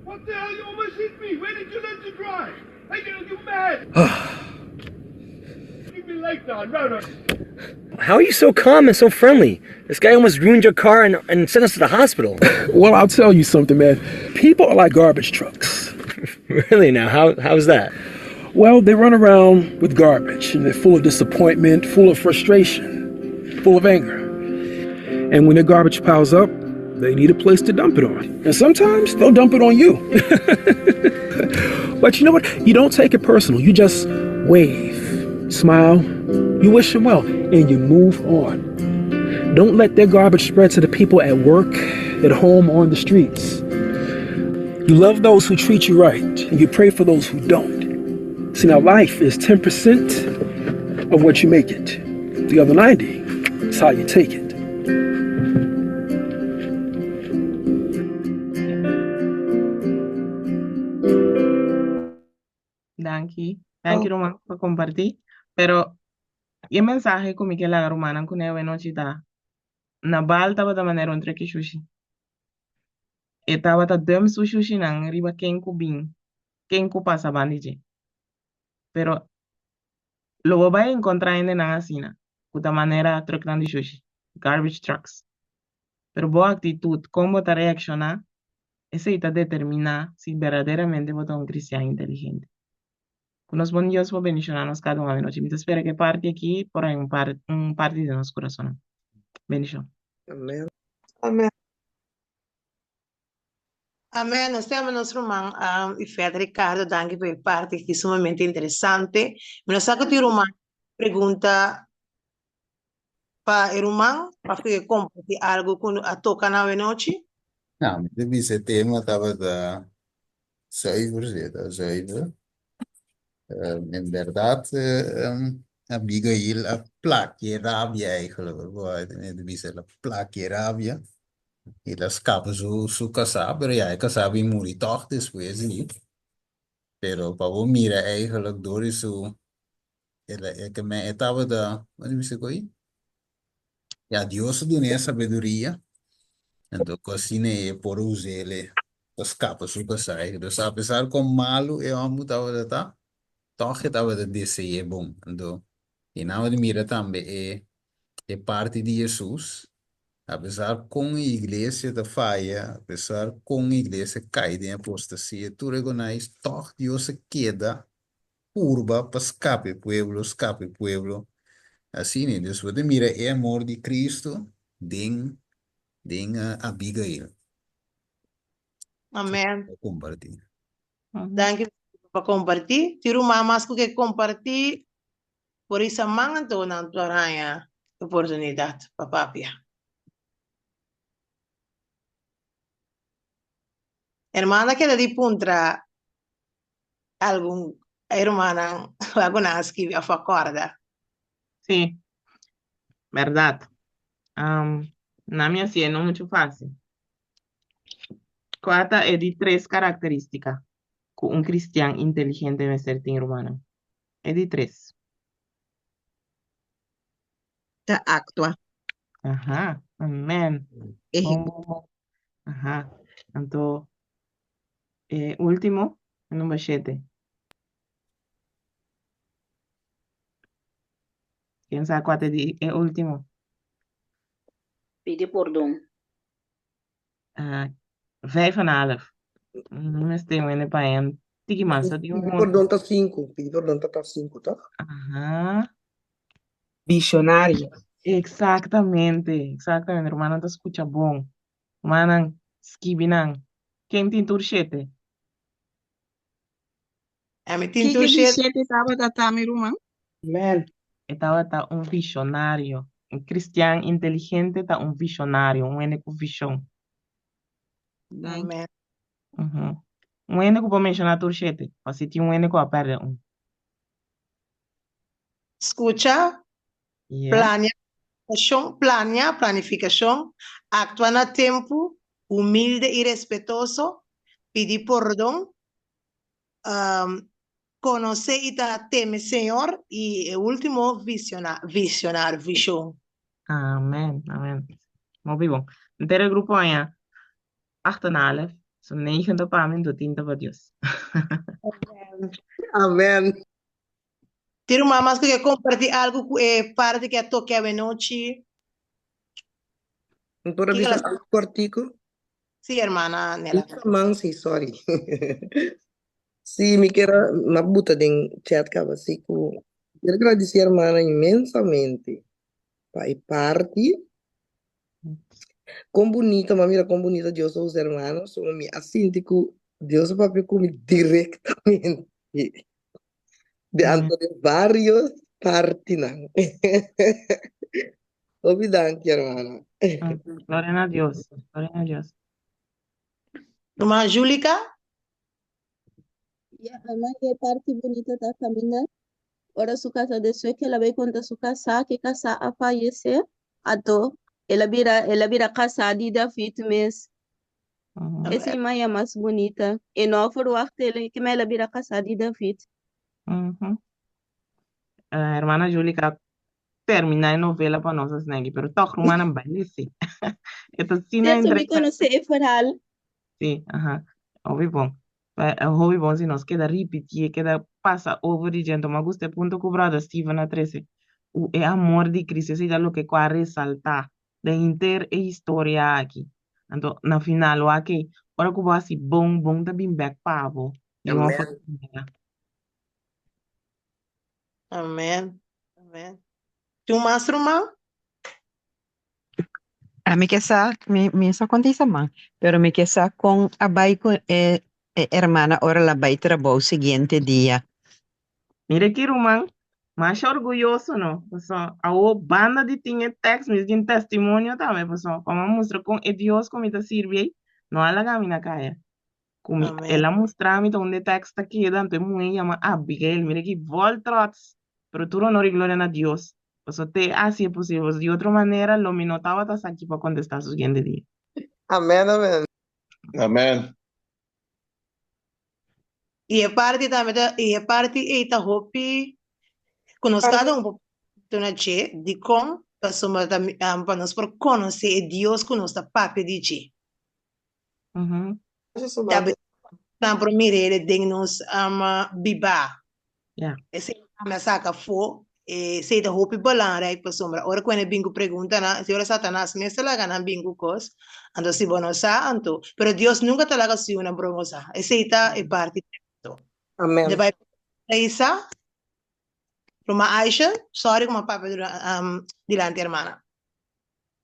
What the hell? You almost hit me. Where did you learn to drive? Hey, you mad? Give me like that, no. How are you so calm and so friendly? This guy almost ruined your car and sent us to the hospital. Well, I'll tell you something, man. People are like garbage trucks. Really now? How's that? Well, they run around with garbage, and they're full of disappointment, full of frustration, full of anger. And when their garbage piles up, they need a place to dump it on. And sometimes they'll dump it on you. But you know what? You don't take it personal. You just wave, smile, you wish them well, and you move on. Don't let their garbage spread to the people at work, at home, or on the streets. You love those who treat you right, and you pray for those who don't. See, now life is 10% of what you make it. The other 90 is how you take it. Thank you, Roman, por compartir. Pero, y mensaje como que la romana con el nochita. Na balta bata manera entre que sushi. Eta bata dem su sushi nang riba ken kubin. Ken ku pasa bandije. Pero, lo voy a encontrar en la asina. Puta manera truck de sushi. Garbage trucks. Pero boa actitud, cómo te reacciona, ese te determina si verdaderamente vos un cristiano inteligente. Nos bom Dios por bendicionarnos cada una de noche. Me espera que parte aquí por ahí un parte de nuestro corazón. Bendición. Amén. Amén. Amén. Nós temos nosso irmão, e Fed Ricardo, danke por parte aqui, sumamente interessante. Mas só que o irmão pergunta para o irmão, para que compartilhe algo com a toca na noite. Nou, dit is het thema dat we de zuiver zitten, zuiver. In verdad, Abigail, een plakje rabia eigenlijk. Dit is een plakje rabia. Y la escapa su casa, pero ya casa bien morir toch después, niet. Pero para vos mira eigenlijk door su, que me estaba de, wat is het hoy? Ja, Dios tiene sabiduría. Entonces, cocine por usarle, escapa su casa. Entonces, a pesar con malo, vamos a ver, toch estaba de dizer, bom. Entonces, y nada de mira también, parte de Jesús. Apesar com a igreja da falha, apesar com a igreja caída em apostasia, tu reconhece toch Deus se queda curva para escape pueblo. Assim, né? Deus pode mirar o amor de Cristo den Abigail. Amém. Vou compartilhar. Danke por compartilhar. Tiro mais que compartilhar. Por isso, amanhã estou na tua oportunidade para papia. Hermana que de puntra algum hermana alguna que a acorda. Sí, verdad. Na minha sí, no mucho fácil. Cuarta es de 3 características que un cristiano inteligente debe ser en hermana. Es de 3. Te actua. Ajá, amén. Ajá. Entonces, último, número 7. ¿Quién sabe cuál es el último? Pide perdão. 5,5. Mas tem um para em. Tiki massa, tem Pedi perdão, tá 5. Pedi perdão, tá 5, tá? Ajá. Visionária. Exactamente, hermano, te escucha bom. Manan, skibinan. Quem tem turchete? Me Que tinto sete estava da Tami Rumã? Amém. Estaba un visionario. Un cristiano inteligente está un visionario, un ene con visión. Amém. Un ene que puede mencionar turchete, así tiene un ene que va a perder un. Escucha, Yeah. planificação, actua na tempo, humilde y respetuoso, pedir perdón, conocer y teme Señor, y el último, visionar, visión. Amen, amen. Mooi bon. Derde groep aan ja. 8,5. Zo 9 para mim, do 10 para Deus. Amém. Tiro mamás que quer compartilhar algo, parte que a toque a noche. Por Que avisar elas... algo cortico. Sí, hermana Nela. Man, sí, sorry. Sí, me quero uma buta de chat cava assim com. Quero agradecer, hermana, imensamente. Pai parte. Com bonita, mas mira, com bonita Deus os hermanos, são me assim, tipo, Deus papai comigo diretamente. De Amen. de vários partes, não. Obrigado, hermana. Glória a Deus. Glória a Deus. Irmã Júlica? Ya, ama que parte bonita da caminhar. Ora su casa después que la ve contra su casa, que casa a fallecer, ato, ela vira casa de David mes. Essa imagem é mais bonita. E não for o ele que ela vira casa de David. Hermana Júlica termina a novela para nós, né? Pero toch, romana, bem, sim. Então, sim, é Certo, me interessante. conhece o verhal. Sim, aham. Ouvi bom. Ouvi bom, se nós queda repetir, queda passa over de gente, mas gostei ponto que o brother Steven a 13. O amor de Cristo, isso é o que quer ressaltar da inter e história aqui. Então, na final, o aqui, ora que vai assim, bom, tá bem back pavo. De uma forma. Amém. Amém. Tu mais, irmã? A mí que sa, mi sa conti sa man, pero mi que sa con abay con hermana, ahora la bay trabajo siguiente día. Mira aqui, Roman, mais orgulhoso, não? Pessoal, a banda de tinha text, mas de testemunho também, pessoal. Como mostra com é Deus como está servindo, não é lá caminha caia. Como ela mostra-me onde text aqui, tanto muito chama Abigail, mira aqui, voltrots, pero tu honor e glória a Deus. Pessoal, te assim é possível. De outra maneira, lo me notava tá aqui para contestar o seguinte dia. Amém, amém. Amen. E a parte também, e a parte e tá hopi, conosco cada na che, de como passamos para nós por conhecer Deus que nós está papo de che. Tá para mim ele tem nos biba. Esse é saca fo, se tá hopi belangrijk para sombra. Ora quando bingo pergunta na, se ora Satanás me está lá ganhando bingo cos, ando se bono sa anto, pero Deus nunca tá lá assim uma bromosa. Esse tá é parte. Amém. Vai Isa, Roma Aisha, sorry como papa dilante hermana.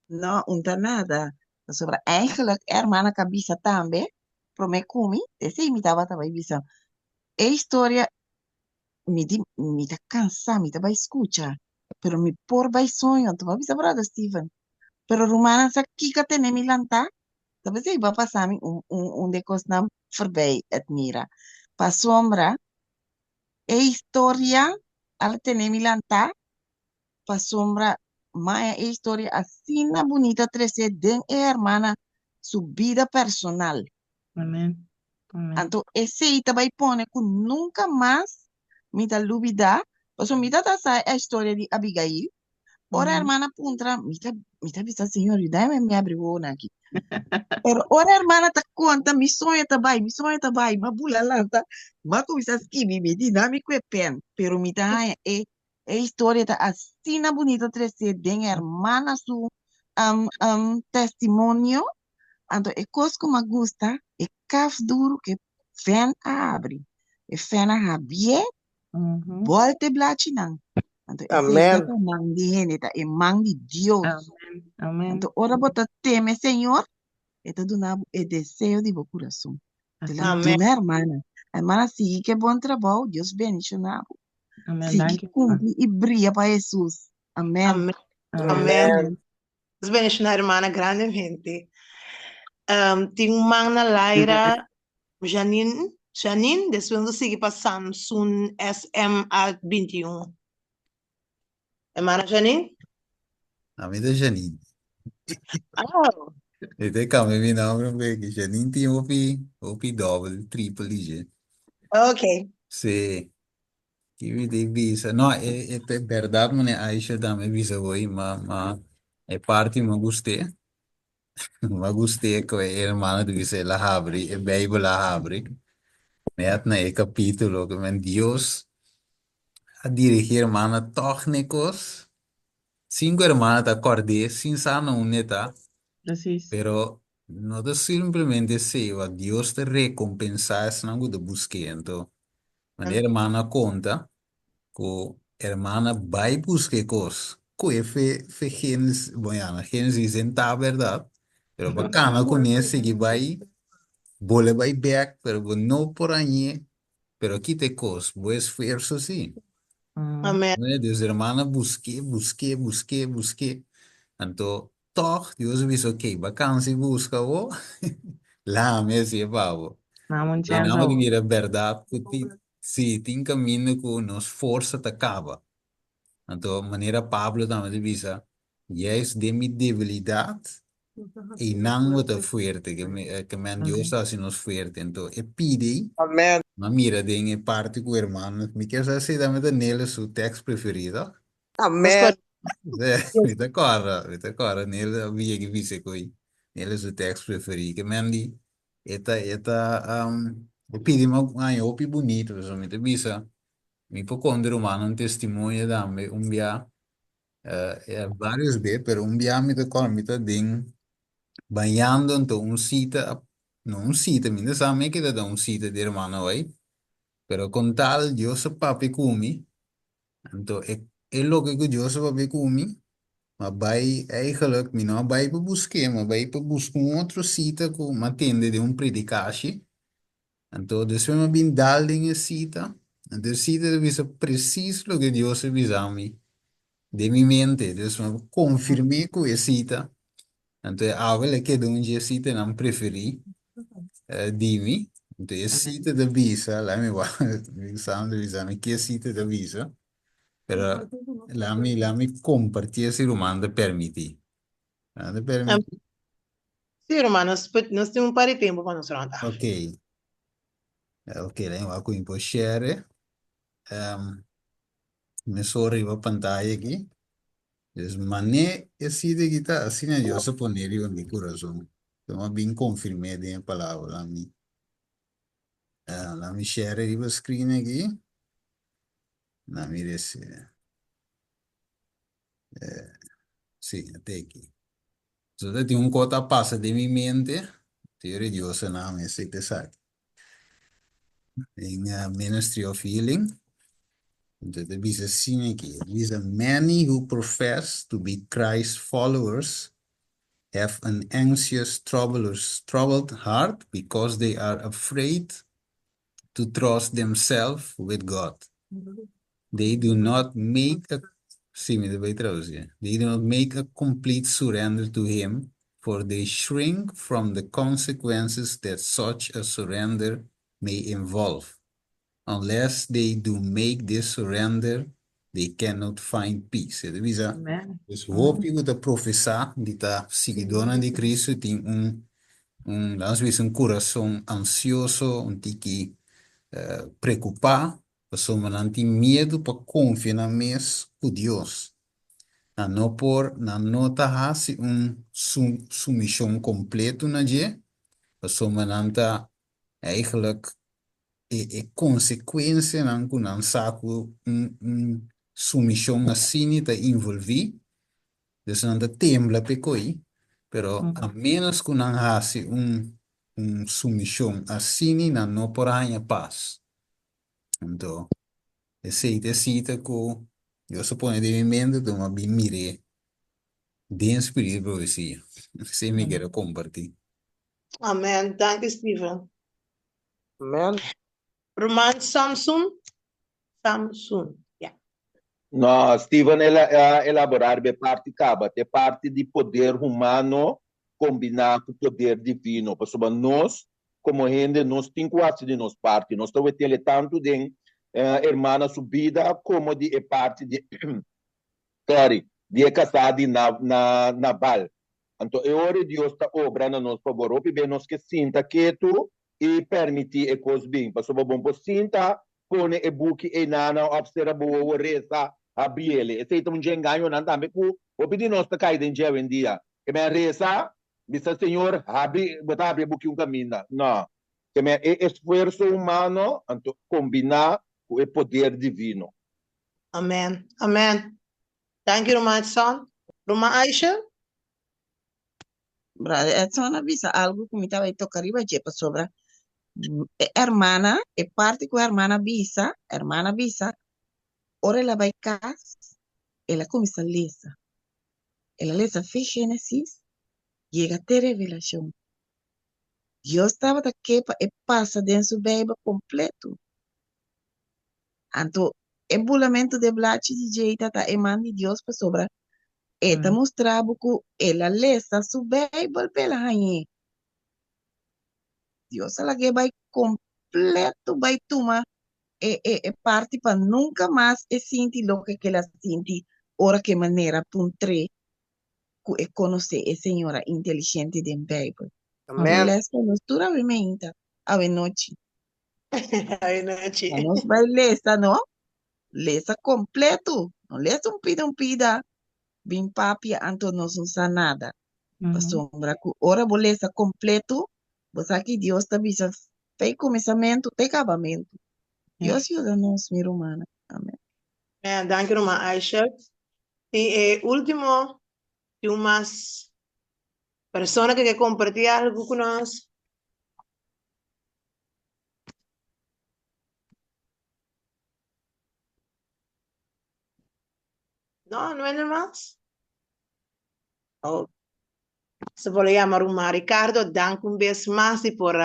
No, unta nada. Sobre eigenlijk hermana cabisa tambe, pro me kumi, ese imitaba taba bisa. E historia mi ta cansa, mi ta ba escucha, pero mi por ba sonho, taba bisa brother Steven. Pero rumana sa kika tene mi lanta, taba se iba pasami un de cosnam voorbij het mira. Pa sombra, e historia al tene mi lanta, pa sombra Maya e historia así na bonita 13 de hermana su vida personal. Amén. Anto ese ita vai pone que nunca mais me da dúvida, pues me da essa a história de Abigail. Ora hermana puntra, me da vista senhor, dai me abre o aqui. Pero ora hermana ta conta, mi sonha ta vai, ma bula lanta, ma como está esquivi, me dinâmico e pen, pero me da é história tá assim na bonita 13 de hermana su testemunho, anto é coisa que me gusta, é caf duro que fen abre, e fen a habie, volte blachinan. Anto Amém. esse mang di hene ta e mang di Deus. Amém. Anto ora bota teme Senhor, esta dona é desejo de meu coração. Amém. Hermana. Hermana, sigue que bom trabalho, Deus bendicionado. Amém. Sigue cumpre e brilha para Jesus. Amém. Amém. Amém. Deus bendicionar hermana grandemente. Tem uma na Laira, Janine, depois sigue para Samsung SMA 21. Hermana Janine? A vida é Janine. Oh, Este cambia mi nombre, porque ya ni tengo opi double, triple, dije. Ok. Sí, que me dei visa. No, é verdade, mas Aisha também visa hoje, mas é parte, mas gostei. Mas gostei que a irmã de visa ela abre, a Bíblia ela abre. Net na capítulo que men Deus a dirigir hermana técnicos. Cinco hermanas te acordé, sin sana unidad, Precies. pero no te simplemente se va Dios te recompensa es algo de buscando. Mi hermana conta que hermana va y busque cosas. Que fe genes, bueno, genes dicen ta verdad, pero bacana con ese que va y vole va y back, pero no por ahí, pero quite cosas, buen esfuerzo sí. Amén. Dus hermana busqué. Então, toch, Deus disse, ok, vakantie busca o, lá mesmo é babo. Dame un E chance não ahora. dizer a verdade, que se tem caminho que nos força te acaba. Então, maneira Pablo também disse, yes, de minha debilidade, e não muito forte, que me Deus Amén. assim nos forte. Então, e pide, Amén. mas mira, tem parte com o irmão, me quer dizer também nele seu texto preferido. Amén. Mi te corre, nele havia que visse coi. Nele é o texto preferido. Que mendi, eu pedi uma opi bonito, so mi te bisa. Mi può condere umano un testimonio da me, un via, varios be, pero un via mi te corre, mi te ding, bagnando into un sito, no un sito, mi te sa me che da un sito di hermano, vai. Pero con tal, yo so papi kumi, entonces, es lo que yo so papi kumi. Maar bij eigenlijk, mijn bij buscar, maar bij buscar outro site com uma tenda de predicatie. Então, dus we bin dal dingen sita. En de sita de visa precies lo que Dios avisa a mí. De mi mente, dus we confirmé que é sita. Então, agora que de dia sita não preferi, di mi. Então, é Amén. sita de visa, lá me va, me sabe de visa, me que sita de visa. Pero lá me compartir esse romano de permitir. De Amén. permitir. Sí, hermano, nos temos um par de tempo para nos rodar. Ok. Ok, lei va qui può share. Me so arriva a pantalla aqui. Dus mané esse de tá assim né eu só poner eu no coração. Então bem confirmado em palavra lá me. Lá me share arriba screen aqui. Lá me desse. Sim, até aqui. So tem cota passa de minha mente. Teoria de Deus não me sei te sabe. Em Ministry of Healing. Então diz assim aqui. Diz many who profess to be Christ followers have an anxious, troubled heart because they are afraid to trust themselves with God. They do not make a They do not make a complete surrender to Him, for they shrink from the consequences that such a surrender may involve. Unless they do make this surrender, they cannot find peace. Amén. Dus hoop je dat professar die ta seguidora de Cristo tem às vezes um coração ansioso, tiki preocupado, pessoa não tem medo para confiar mais com Deus. Não por não tá assim submissão completa na dia, pessoa não tá eigenlijk consequência não com não saco submissão assim tá envolver. Dus não te tembla pecoi, pero a menos que não hace submissão assim, não porá em paz. Então, esse cita que eu suponho de mente de uma bem mire de espírito profecia. Se me quero compartilhar. Amém. Danke, Steven. Amén. Roman Samson. Samson. Yeah. No, Steven elaborar de parte caba, de parte de poder humano combinado com poder divino. Porque nós, como gente, nós temos quase de nós parte. Nós estamos tendo tanto de irmã subida como de parte de sorry, de casado na Val. Então, é hora Deus está obrando a nosso favor, ou bem nós que sinta quieto e permitir e coisas bem. Para sobre bom sinta, põe e buque e nana, observa boa, reza, abrir ele. Esse é um dia ganho, não também, o pedir nós está caído em dia em dia. Que me reza, Mr. Senhor, abre, botar abrir buque caminho. Não. Que me é esforço humano, então, combinar com o poder divino. Amen. Amen. Thank you, Roma Edson. Roma Aisha? Brother Edson avisa algo que me estaba tocando a sobre hermana, e parte com hermana bisa, ora ela vai casa, ela começa a ler. Ela lê fé Gênesis, chega até revelação. Deus estava aqui e passa dentro do Bíblia completo. Então, o bulamento de blate de jeito tá emana de Deus para sobre. Eta mostrava que ela lê su Bíblia pela rainha. Deus ela que vai completo, vai tomar parte para nunca mais sentir o que ela sente, ora que maneira puntre que conhecer a senhora inteligente da Bíblia. Amen. Lesta nos duramente a noite. Ay, noche. Nós vai lesta, não? Lesta completo. Não lesta um pida, bem papia, então nós não usa nada. Para sombra, ora vou lesta completo, você aqui Deus está bisa, tem começamento, tem acabamento. Deus ajuda-nos, minha irmã. Amém. Danke, Roma Aisha. Y último, y más persona que compartir algo con nosotros. No, no hay nada más. Oh. Se puede llamar a Ricardo, danke un vez más y por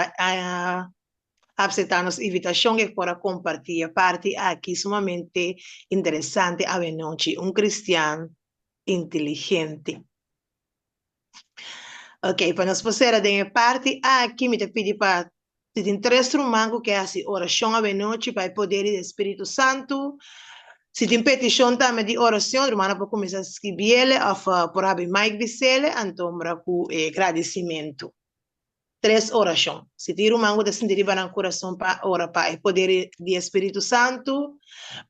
aceptarnos invitación y por compartir parte aquí sumamente interesante a noche, un cristiano inteligente. Ok, para nos pasar de parte aqui, me te pedi para te tem três mango que é assim, oração a noite para o poder do Espírito Santo. Se tem petição também de oração, irmã, para começar a escrever, ou por abrir Mike Bissele, então, com agradecimento. Três orações. Se tem mango de sentir no coração para orar para o poder do Espírito Santo,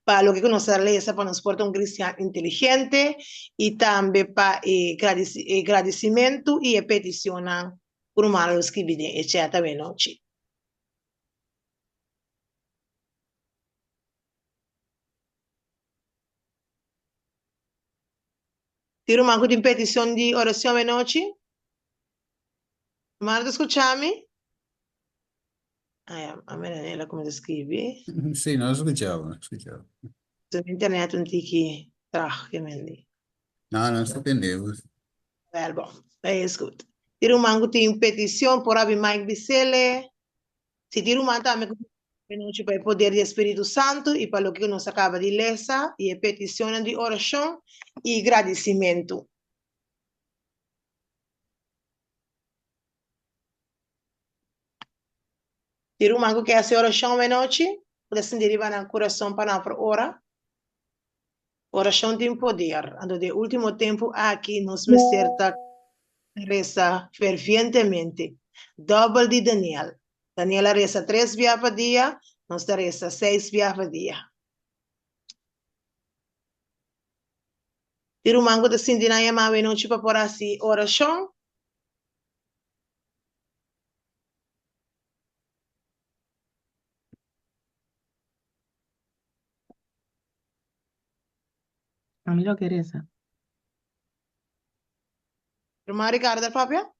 para o que nós lemos para nos portar cristiano inteligente e também para agradecimento e petição por uma luz que vide e certa noite. Tiro manco de petição de oração à noite? Marta, escutami? A Maranela come si scrive? Sì, non ascoltavo. Su internet un tiki che mendi. No, non sapevo. Bom, escuta. Tiro manco di petição por abrir Mike Bissele. Se tiro manco também noite para o poder do Espírito Santo e para o que nos acaba de ler e a petição de oração e agradecimento. Tiro manco que essa oração à noite, pode se derivar no coração para a hora. Oração tem poder. Ando de último tempo aqui nos mecerta reza fervientemente. Double de Daniel. Daniela reza 3 vezes por dia, nós reza 6 vezes por dia. Tiro mango de sindina yama à noite para por assim oração. A mí lo que reza. Irmã Ricardo, Fábio?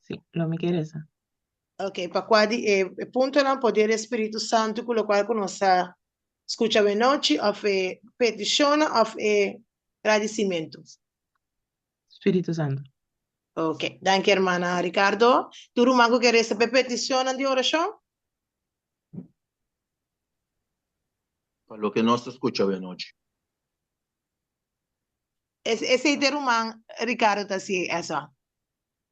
Sí, lo me que reza. Ok, para quali punto não poder Espírito Santo, com o qual conosco escuta a noite, ou petição, ou agradecimento. Espíritu Santo. Ok, danke, hermana Ricardo. Tu rumango que receber petição de oração? Para o que nós escutamos à noite. Esse é o irmão Ricardo, tá assim, essa.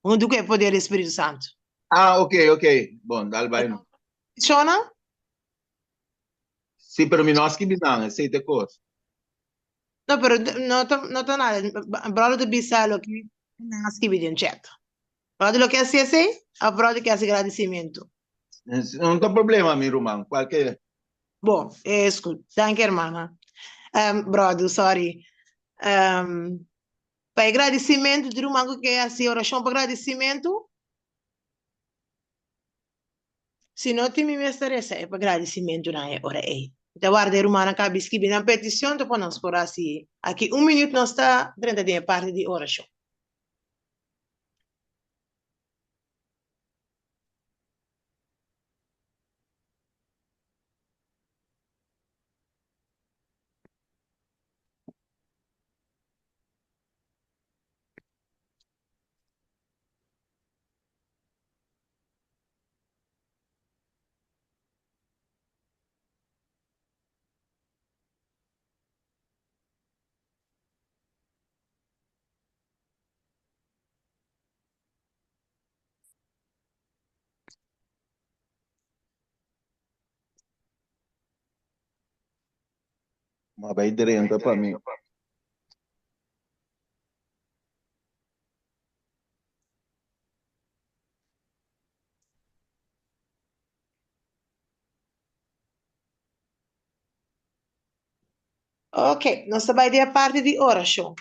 Onde que é poder do Espírito Santo? Ah, ok. Bom, dá vai. Petição? Sim, pero nós que bisang, esse é coisa. No, pero no nada. Brother de Bisalo, que Não escrevi em chat. Brother, lo que hace ese, a brother que hace agradecimiento. Não tem problema, meu irmão. Qualquer. Bom, escuta. Danke, hermana. Brother, sorry. Para agradecimento, de uma que hace oração para agradecimento. Se não tem me interessa, é para agradecimento na hora aí. Então, guarda, irmã, cabe escrever na petição, então, para nós por assim. Aqui, 1 minuto, nós está dentro da parte de oração. Mas vai direto para mim. Ok, nós vai ter a parte de oração.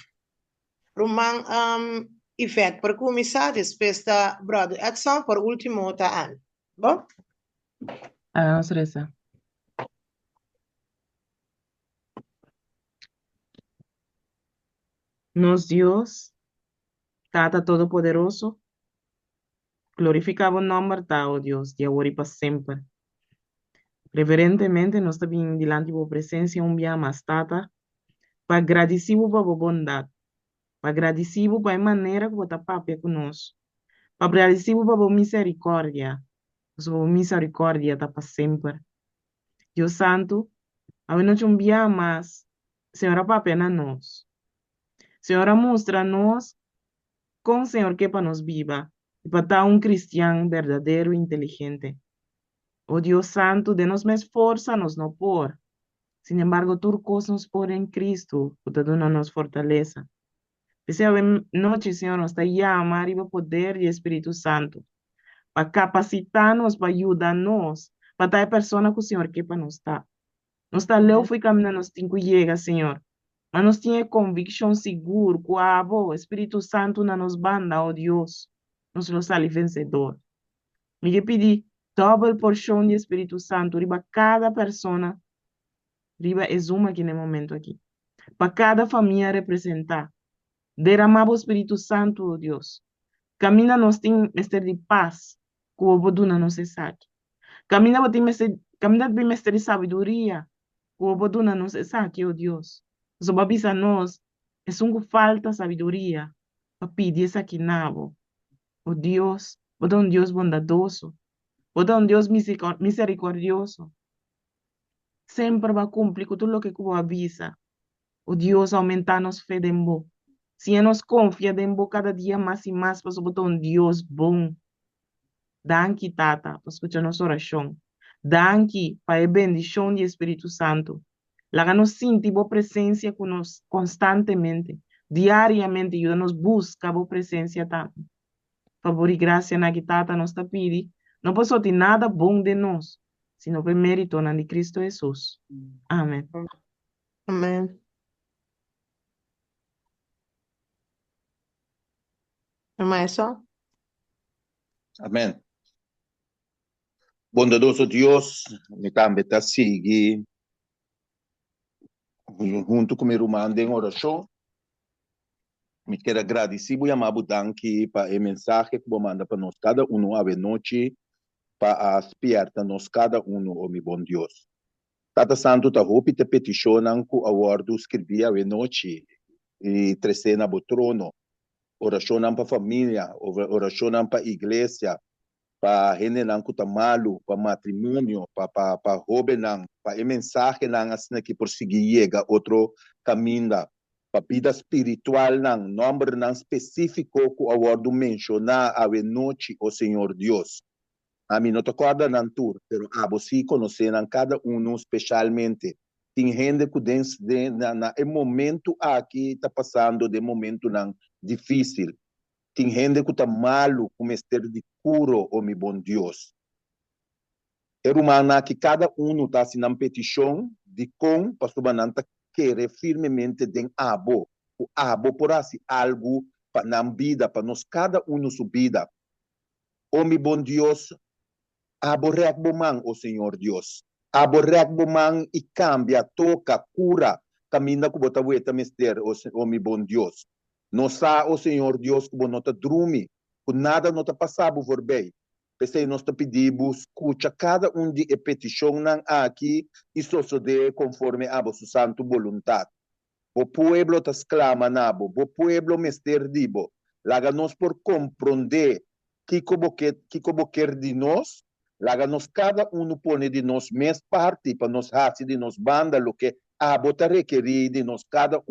Roman, Ivete, para começar, depois da brother Edson, por último, tá Anne. Bom? Hagamos reza. Nos Dios, Tata Todopoderoso, glorificamos el nombre de oh Dios, de ahora y para siempre. Reverentemente nos está bien delante de tu presencia un día más, Tata, para agradecido por tu bondad, para agradecido por la manera que tu papia con nosotros, para agradecido por tu misericordia, su misericordia está para siempre. Dios Santo, a noche un día más, Señora papia na nos. Señora muestra-nos con Señor que para nos viva, y para estar un cristiano verdadero e inteligente. Oh Dios Santo, denos más fuerza, nos no por. Sin embargo, tu nos por en Cristo, que nos fortaleza. Esa noche, Señor, nos está llamando y va poder y Espíritu Santo, para capacitarnos, para ayudarnos, para estar persona que o Señor que para nos está. Nos está leu fui caminhando, nos tem que llegar, Señor. Mas nos tiene convicción seguro, que o Espíritu Santo na nos banda, oh Dios, nos lo sale vencedor. Me pedi double porção de Espírito Santo riba cada persona, riba é uma aqui no momento aqui. Para cada família representar. Derramar o Espírito Santo, oh Deus. Camina nos tem mestre de paz, que o boduna nos saque. Camina bem mestre de sabedoria, que o boduna nos saque, oh Deus. Os babisa nós, é que falta sabedoria, para pedir essa aqui nabo. Oh Deus, um Deus bondadoso. Um Deus misericordioso. Sempre va a cumplir con todo lo que Cuba avisa. Oh Dios, aumentar-nos fé de vos. Si nos confia de vos cada día más y más, pues botar un Dios bom. Danke, Tata, por escuchar nuestra oración. Danke, para la bendición del Espíritu Santo. Láganos sentir vos presencia con nos constantemente, diariamente, ayúdanos buscar vos presencia tanto. Favor y gracia na que Tata nos está pidi, no pasó nada bom de nós, sino por mérito de Cristo Jesús. Amén. Amém. Irmã, é só? Amém. Bondadoso Deus, me também está seguindo junto com meu irmão em oração. Me quero agradecer e amar danke para a mensagem que você manda para nós cada a noite para despertar nós cada oh meu bom Deus. Tata Santo, tá roupa te peticionam que a word escrevi a noite e trecei na trono. Oração para a família, oração para a igreja, para gente que está malo, para matrimônio, para jovem, para a mensagem assim que por seguir chega outro caminho, para a vida espiritual, nome específico que a word mencionar a noite, o Senhor Deus. A mim não te acorda não tur, pero a você conhecer cada especialmente. Tem gente que na momento aqui está passando de momento não difícil. Quem gente que está malo, com mestre de curo, oh meu bom Deus. É humana que cada um está assinando petição de com pastor Bananta querer firmemente den abo. O abo por assim algo para na vida, para nós cada um subida. Oh meu bom Deus, abo reagboman, oh Senhor Deus. Abo reagboman e cambia, toca, cura, caminha com bota vueta mestre, oh meu bom Deus. Nós oh Senhor Deus, como nota drume, com nada nota passado por bem. Pensei, nós te pedimos, escuta cada de petição aqui e suceder conforme a vossa santa vontade. O pueblo te exclama nabo, o pueblo mester dibo, laga-nos por compreender que como quer de nós, laga-nos cada pone de nós mes parte para nos hacer de nós banda lo que a bota requerir de nós cada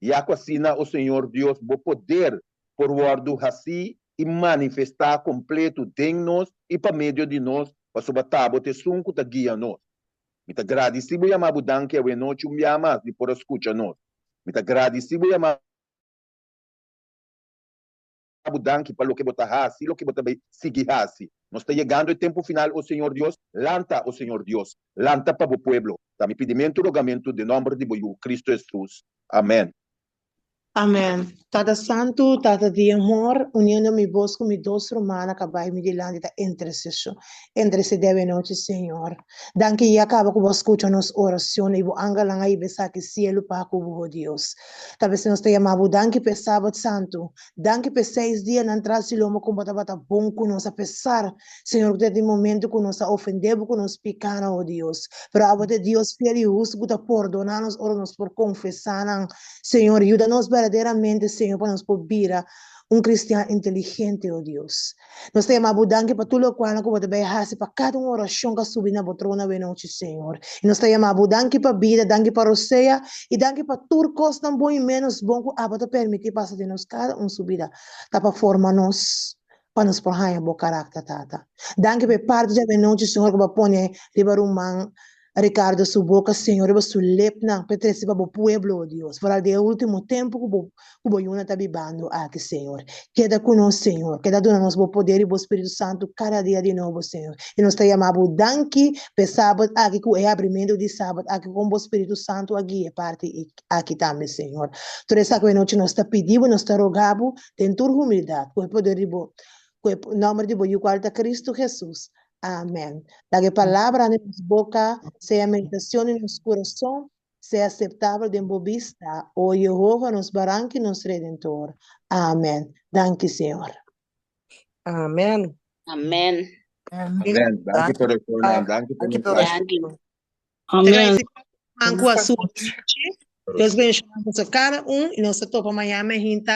E a cocina o Senhor Deus vou poder por guardo assim e manifestar completo de nós e para meio de nós, para sobatar, bote sunco ta guia nós. Me te agradecido e amado danke a noite me ama e por escuta nós. Me te agradecido e amado danke para o que botar assim, o que botar bem seguir assim. Nós está chegando o tempo final, o Senhor Deus, lanta o Senhor Deus, lanta para o pueblo. Tá me pedimento, rogamento, de nome de Cristo Jesus. Amém. Amém. Tata Santo, Tata de amor, unindo mi voz com mi dos romana, acabai mi dilante da intercedeve noite, Senhor. Danke e acaba com vos escuta nos oração e vos angalang aí besar que cielo para com vos Deus. Talvez nós te amamos, danke pe sábado santo, danke pe 6 dias na entrada se lomo com bata bom com nós, apesar, Senhor, de momento com nós ofendemos com nós picana, oh Deus. Pero a de Deus fiel e justo, que perdonar-nos, ora-nos por confessar, Senhor, ajuda-nos verdadeiramente, Senhor, para nos poder cristiano inteligente, oh Deus. Nós temos abundância para tudo o qual nós podemos fazer para cada oração que subir na botrona de noite, Senhor. E nós temos abundância para a vida, danke para você e danke para tudo que tão bom e menos bom que a te permitir passar de nós cada subida, para formar-nos. Para nos porrar bom caráter, tata. Danke por parte da noite, Senhor, que vai pôr riba rumang Ricardo su boca, Senhor, eu sou lepna, petrece para o pueblo, oh Deus. Para o último tempo que o boiuna está vivendo aqui, Senhor. Queda conosco, Senhor. Queda dando-nos o poder e o Espírito Santo cada dia de novo, Senhor. E nós te chamamos danke para sábado, aqui que é abrimento de sábado, aqui com o Espírito Santo aqui é parte aqui também, Senhor. Toda essa noite nós te pedimos, nós te rogamos, tem toda humildade, com o poder de com o nome de o qual está Cristo Jesus. Amém. Da que palavra em nossa boca, seja meditação em nosso coração, seja aceitável de vista, o Jeová nos barranque, nos redentor. Amém. Danke, Senhor. Amém. Amém. Amém. Danke por el corazón, danke por el corazón. Amém. Deus abençoe a cada e nós topa amanhã, gente.